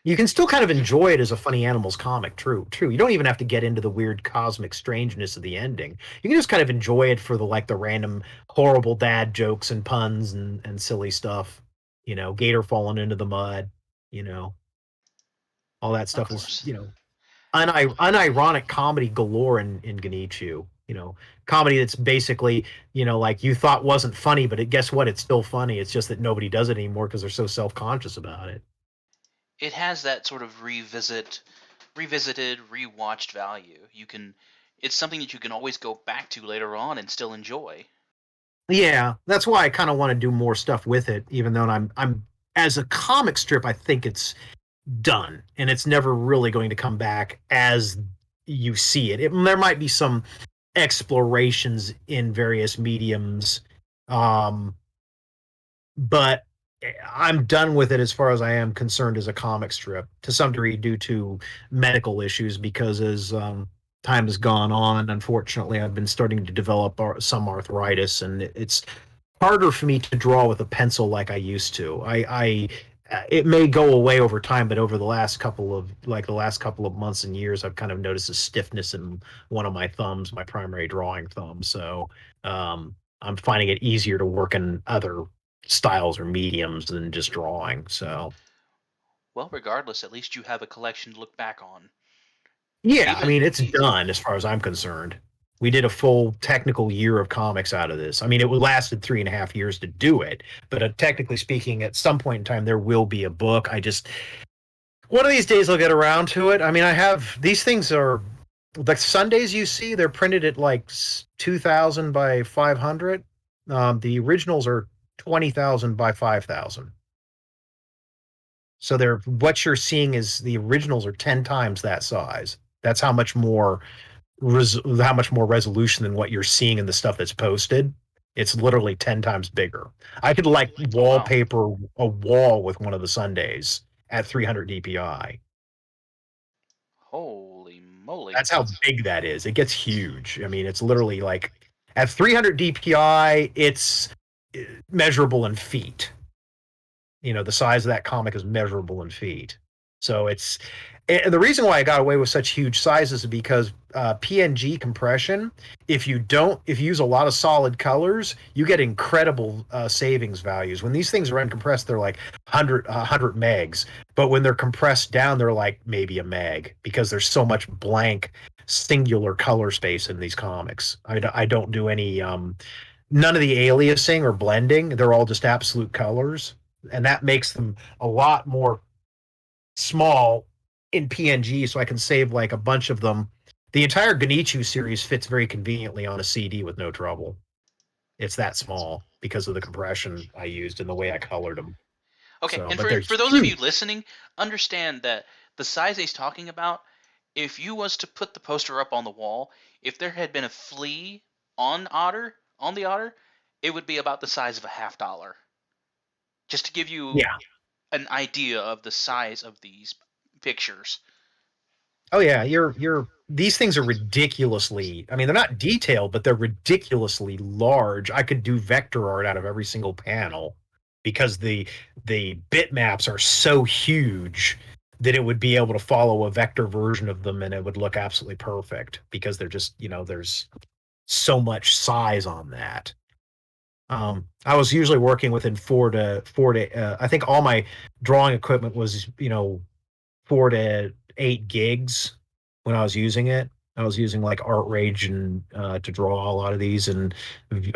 You can still kind of enjoy it as a funny animals comic. True. You don't even have to get into the weird cosmic strangeness of the ending. You can just kind of enjoy it for the random horrible dad jokes and puns and silly stuff. Gator falling into the mud. All that stuff is unironic comedy galore in GoneChoo. Comedy that's basically like you thought wasn't funny, but guess what? It's still funny. It's just that nobody does it anymore because they're so self-conscious about it. It has that sort of revisited, rewatched value. It's something that you can always go back to later on and still enjoy. Yeah, that's why I kind of want to do more stuff with it, even though I'm as a comic strip, I think it's done and it's never really going to come back as you see it. There might be some explorations in various mediums, but I'm done with it as far as I am concerned as a comic strip, to some degree due to medical issues, because as time has gone on, unfortunately, I've been starting to develop some arthritis, and it's harder for me to draw with a pencil like I used to. It may go away over time, but over the last couple of months and years, I've kind of noticed a stiffness in one of my thumbs, my primary drawing thumb. So I'm finding it easier to work in other styles or mediums than just drawing. So well, regardless, at least you have a collection to look back on. yeah, I mean, it's done as far as I'm concerned. We did a full technical year of comics out of this. I mean, it lasted 3.5 years to do it, but technically speaking, at some point in time, there will be a book. One of these days I'll get around to it. I mean, these things are the Sundays you see, they're printed at like 2,000 by 500. The originals are 20,000 by 5,000. So what you're seeing is the originals are 10 times that size. That's how much more how much more resolution than what you're seeing in the stuff that's posted. It's literally 10 times bigger. I could like Oh, wow. wallpaper a wall with one of the Sundays at 300 DPI. Holy moly. That's how big that is. It gets huge. I mean, it's literally like at 300 DPI, it's measurable in feet. You know, the size of that comic is measurable in feet. So it's, and the reason why I got away with such huge sizes is because PNG compression, if you use a lot of solid colors, you get incredible savings values. When these things are uncompressed, they're like 100 megs. But when they're compressed down, they're like maybe a meg because there's so much blank singular color space in these comics. I don't do any, none of the aliasing or blending. They're all just absolute colors. And that makes them a lot more small in PNG, so I can save like a bunch of them. The entire GoneChoo series fits very conveniently on a CD with no trouble. It's that small because of the compression I used and the way I colored them. Okay, So, and but for those of you listening, understand that the size he's talking about, if you was to put the poster up on the wall, if there had been a flea on the otter, it would be about the size of a $50. Just to give you an idea of the size of these pictures. Oh yeah, these things are ridiculously, I mean, they're not detailed, but they're ridiculously large. I could do vector art out of every single panel because the bitmaps are so huge that it would be able to follow a vector version of them and it would look absolutely perfect because they're just, there's so much size on that. I was usually working within 4 to I think all my drawing equipment was 4 to 8 gigs when I was using it. I was using like Art Rage and to draw a lot of these, and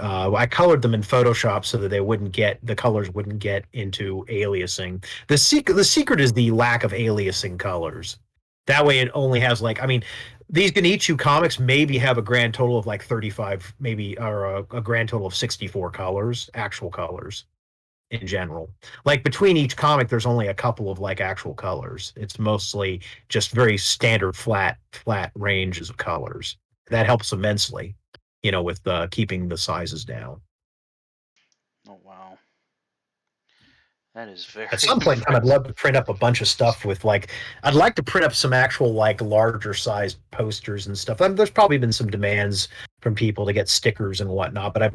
I colored them in Photoshop so that the colors wouldn't get into aliasing. The secret is the lack of aliasing colors. That way, it only has like, I mean, these GoneChoo comics maybe have a grand total of like 35, maybe, or a grand total of 64 colors, actual colors in general. Like between each comic, there's only a couple of like actual colors. It's mostly just very standard flat ranges of colors. That helps immensely, with keeping the sizes down. Oh wow. That is very At some point in time, I'd love to print up a bunch of stuff with like, I'd like to print up some actual like larger sized posters and stuff. There's probably been some demands from people to get stickers and whatnot, but I've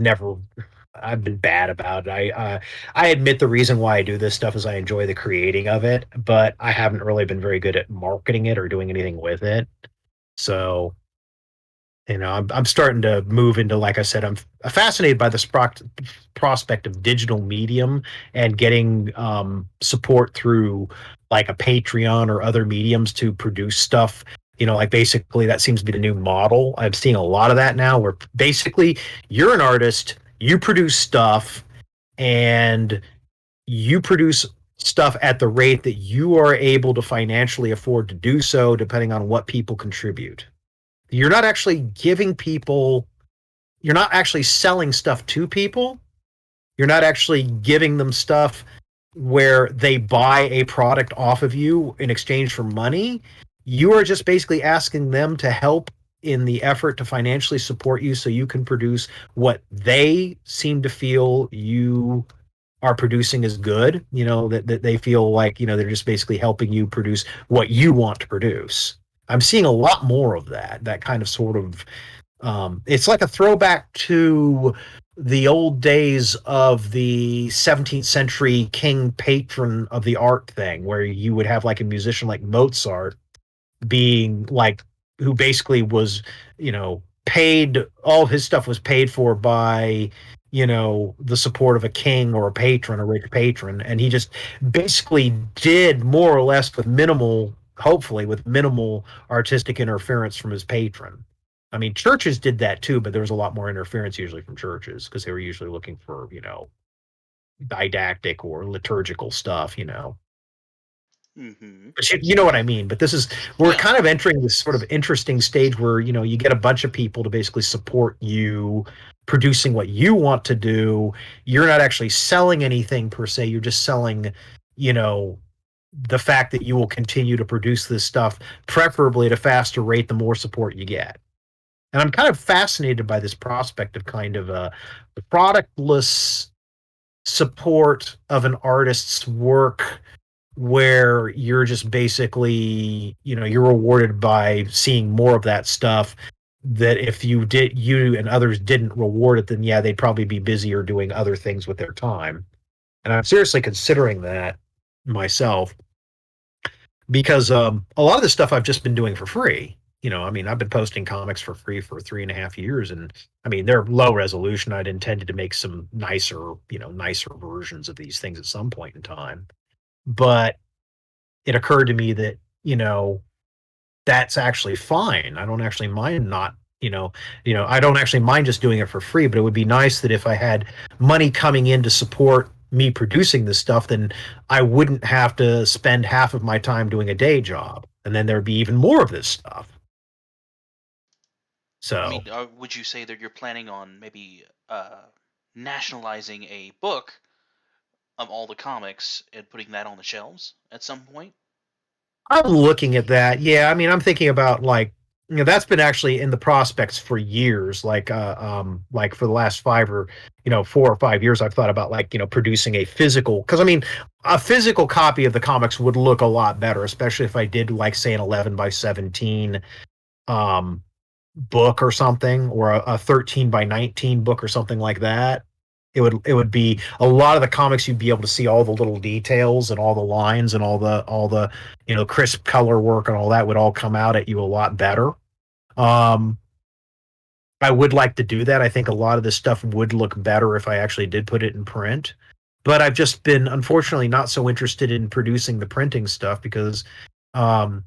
been bad about it. I admit the reason why I do this stuff is I enjoy the creating of it, but I haven't really been very good at marketing it or doing anything with it. So, I'm starting to move into, like I said, I'm fascinated by the prospect of digital medium and getting support through like a Patreon or other mediums to produce stuff. Like basically that seems to be the new model. I'm seeing a lot of that now where basically you're an artist, you produce stuff, and you produce stuff at the rate that you are able to financially afford to do so, depending on what people contribute. You're not actually you're not actually selling stuff to people. You're not actually giving them stuff where they buy a product off of you in exchange for money. You are just basically asking them to help in the effort to financially support you so you can produce what they seem to feel you are producing is good, that they feel like, they're just basically helping you produce what you want to produce. I'm seeing a lot more of that kind of sort of, it's like a throwback to the old days of the 17th century king patron of the art thing, where you would have like a musician like Mozart being like, who basically was, paid, all of his stuff was paid for by, the support of a king or a patron, a rich patron. And he just basically did more or less hopefully with minimal artistic interference from his patron. I mean, churches did that too, but there was a lot more interference usually from churches because they were usually looking for, didactic or liturgical stuff. Mm-hmm. But you know what I mean. But we're kind of entering this sort of interesting stage where, you get a bunch of people to basically support you producing what you want to do. You're not actually selling anything per se. You're just selling, the fact that you will continue to produce this stuff, preferably at a faster rate, the more support you get. And I'm kind of fascinated by this prospect of kind of a productless support of an artist's work where you're just basically, you're rewarded by seeing more of that stuff that if you and others didn't reward it, then yeah, they'd probably be busier doing other things with their time. And I'm seriously considering that myself because a lot of this stuff I've just been doing for free. I mean, I've been posting comics for free for 3.5 years, and I mean, they're low resolution. I'd intended to make some nicer versions of these things at some point in time. But it occurred to me that, that's actually fine. I don't actually mind not, I don't actually mind just doing it for free, but it would be nice that if I had money coming in to support me producing this stuff, then I wouldn't have to spend half of my time doing a day job. And then there'd be even more of this stuff. So, I mean, would you say that you're planning on maybe nationalizing a book of all the comics and putting that on the shelves at some point? I'm looking at that. Yeah, I mean, I'm thinking about that's been actually in the prospects for years. Like for the last 4 or 5 years, I've thought about producing a physical. Because I mean, a physical copy of the comics would look a lot better, especially if I did say an 11 by 17 um, book or something, or a 13 by 19 book or something like that. It would be a lot of the comics. You'd be able to see all the little details and all the lines and all the crisp color work and all that would all come out at you a lot better. Um, I would like to do that. I think a lot of this stuff would look better if I actually did put it in print. But I've just been unfortunately not so interested in producing the printing stuff because I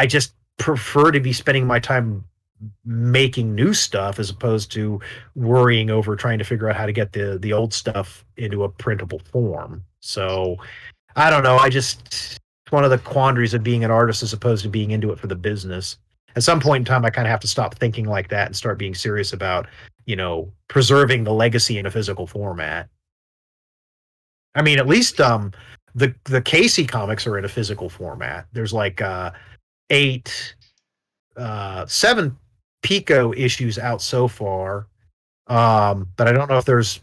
just prefer to be spending my time making new stuff as opposed to worrying over trying to figure out how to get the old stuff into a printable form. So I don't know. It's one of the quandaries of being an artist as opposed to being into it for the business. At some point in time, I kind of have to stop thinking like that and start being serious about, preserving the legacy in a physical format. I mean, at least the Casey comics are in a physical format. There's like 7 Pico issues out so far. But I don't know if there's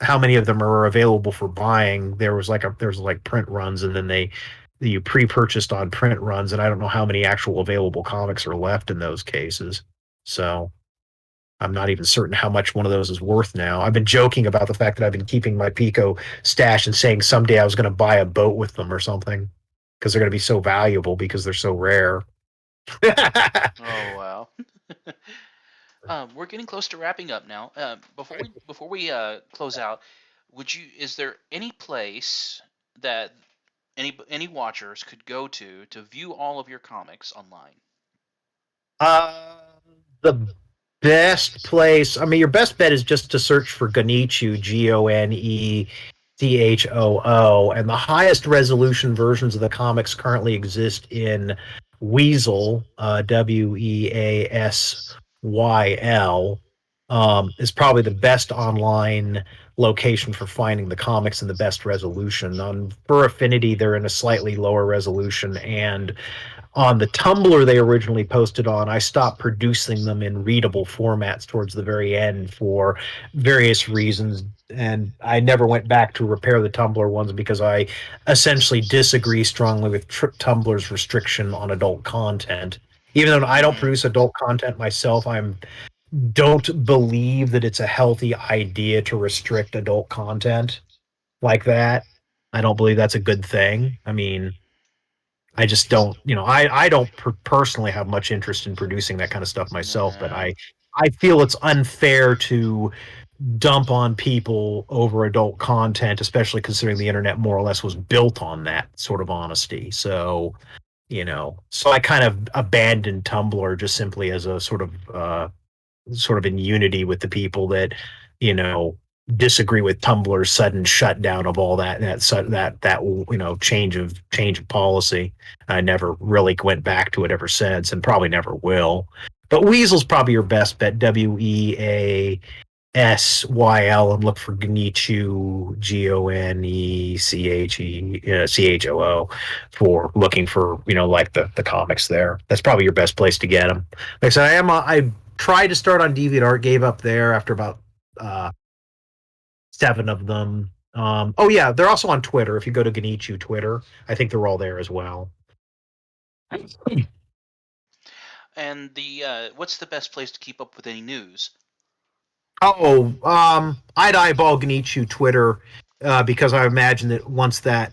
how many of them are available for buying. There's print runs, and then you pre-purchased on print runs, and I don't know how many actual available comics are left in those cases. So I'm not even certain how much one of those is worth now. I've been joking about the fact that I've been keeping my Pico stash and saying someday I was going to buy a boat with them or something because they're going to be so valuable because they're so rare. Oh wow. We're getting close to wrapping up now. Before we close out, is there any place that any watchers could go to view all of your comics online? The best place. I mean, your best bet is just to search for GoneChoo, GoneChoo, and the highest resolution versions of the comics currently exist in Weasel, Weasyl, is probably the best online location for finding the comics in the best resolution. On Fur Affinity, they're in a slightly lower resolution, and on the Tumblr they originally posted on, I stopped producing them in readable formats towards the very end for various reasons. And I never went back to repair the Tumblr ones because I essentially disagree strongly with Tumblr's restriction on adult content. Even though I don't produce adult content myself, I don't believe that it's a healthy idea to restrict adult content like that. I don't believe that's a good thing. I mean, I just don't, I don't personally have much interest in producing that kind of stuff myself, but I feel it's unfair to dump on people over adult content, especially considering the internet more or less was built on that sort of honesty. So, so I kind of abandoned Tumblr just simply as a sort of in unity with the people that, you know, disagree with Tumblr's sudden shutdown of all that change of policy. I never really went back to it ever since, and probably never will. But Weasel's probably your best bet. WEASL. SYL and look for GoneChoo, GoneChoo, for looking for, like the comics there. That's probably your best place to get them. Like I said, I tried to start on DeviantArt, gave up there after about 7 of them. Oh yeah, they're also on Twitter. If you go to GoneChoo Twitter, I think they're all there as well. And the what's the best place to keep up with any news? Oh, I'd eyeball GoneChoo Twitter because I imagine that once that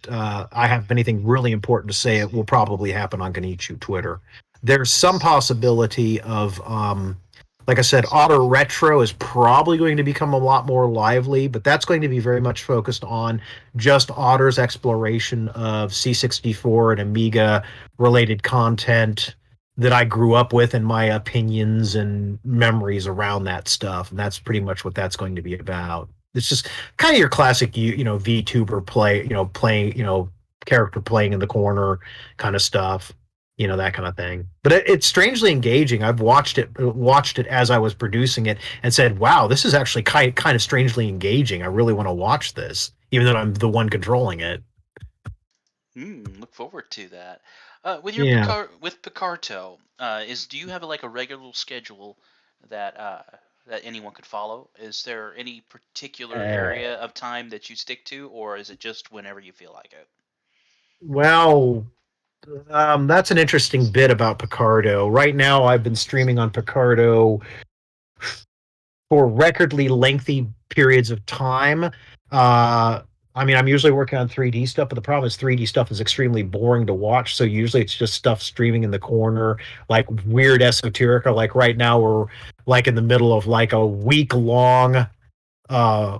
I have anything really important to say, it will probably happen on GoneChoo Twitter. There's some possibility of, like I said, Otter Retro is probably going to become a lot more lively, but that's going to be very much focused on just Otter's exploration of C64 and Amiga related content that I grew up with and my opinions and memories around that stuff. And that's pretty much what that's going to be about. It's just kind of your classic, VTuber playing, character playing in the corner kind of stuff, that kind of thing. But it's strangely engaging. I've watched it as I was producing it and said, wow, this is actually kind of strangely engaging. I really want to watch this, even though I'm the one controlling it. Look forward to that. With your Yeah. Picarto, do you have like a regular schedule that that anyone could follow? Is there any particular area of time that you stick to, or is it just whenever you feel like it? Well, that's an interesting bit about Picardo. Right now, I've been streaming on Picardo for recordly lengthy periods of time. I mean, I'm usually working on 3D stuff, but the problem is 3D stuff is extremely boring to watch. So usually it's just stuff streaming in the corner, like weird esoterica. Like right now, we're like in the middle of like a week long uh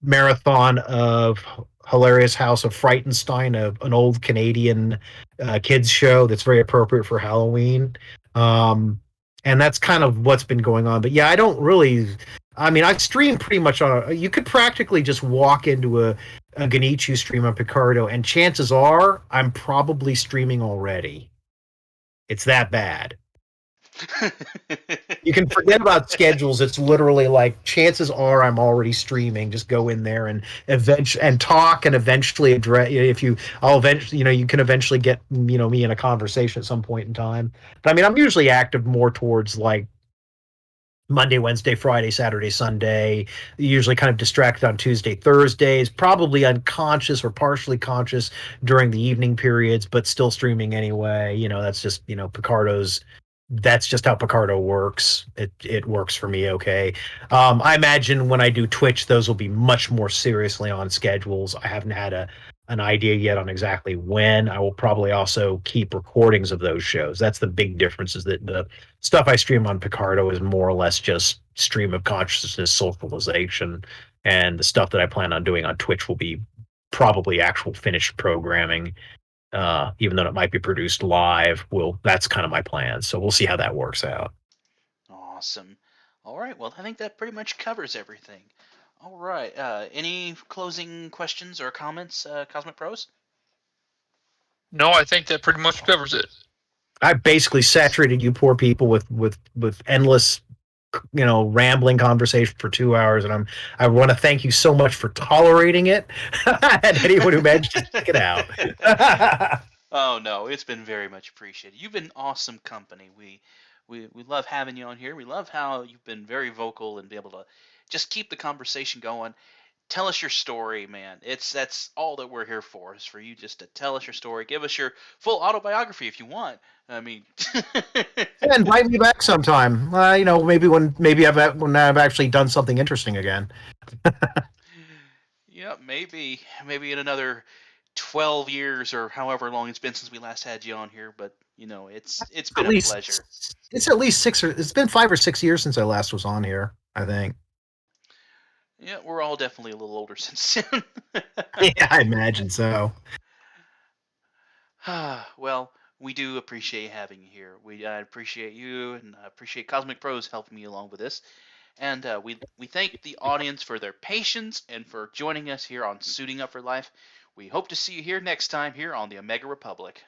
marathon of Hilarious House of Frightenstein, an old Canadian kids show that's very appropriate for Halloween. And that's kind of what's been going on. But yeah, I don't really. I mean, I stream pretty much on. You could practically just walk into a GoneChoo stream on Picardo, and chances are I'm probably streaming already. It's that bad. You can forget about schedules. It's literally like chances are I'm already streaming. Just go in there and talk and eventually address. If you, I'll eventually, you can eventually get me in a conversation at some point in time. But I mean, I'm usually active more towards like Monday, Wednesday, Friday, Saturday, Sunday. Usually kind of distracted on Tuesday, Thursdays. Probably unconscious or partially conscious during the evening periods, but still streaming anyway. That's just Picardo's. That's just how Picardo works. It works for me okay. I imagine when I do Twitch, those will be much more seriously on schedules. I haven't had an idea yet on exactly when. I will probably also keep recordings of those shows. That's the big difference, is that the stuff I stream on Picardo is more or less just stream of consciousness socialization, and the stuff that I plan on doing on Twitch will be probably actual finished programming, even though it might be produced live. That's kind of my plan. So we'll see how that works out. Awesome. All right. Well, I think that pretty much covers everything. All right. Any closing questions or comments, Cosmic Pros? No, I think that pretty much covers it. I basically saturated you poor people with endless, rambling conversation for 2 hours, and I want to thank you so much for tolerating it, and anyone who managed to stick it out. Oh no, it's been very much appreciated. You've been awesome company. We love having you on here. We love how you've been very vocal and be able to just keep the conversation going. Tell us your story, man. That's all that we're here for, is for you just to tell us your story. Give us your full autobiography if you want. I mean, And invite me back sometime. Maybe when I've actually done something interesting again. yeah, maybe in another 12 years or however long it's been since we last had you on here, but it's been At a least pleasure. it's at least it's been 5 or 6 years since I last was on here, I think. Yeah, we're all definitely a little older since then. Yeah, I imagine so. Well, we do appreciate having you here. We appreciate you, and I appreciate Cosmic Pros helping me along with this. And we thank the audience for their patience and for joining us here on Suiting Up for Life. We hope to see you here next time here on the Omega Republic.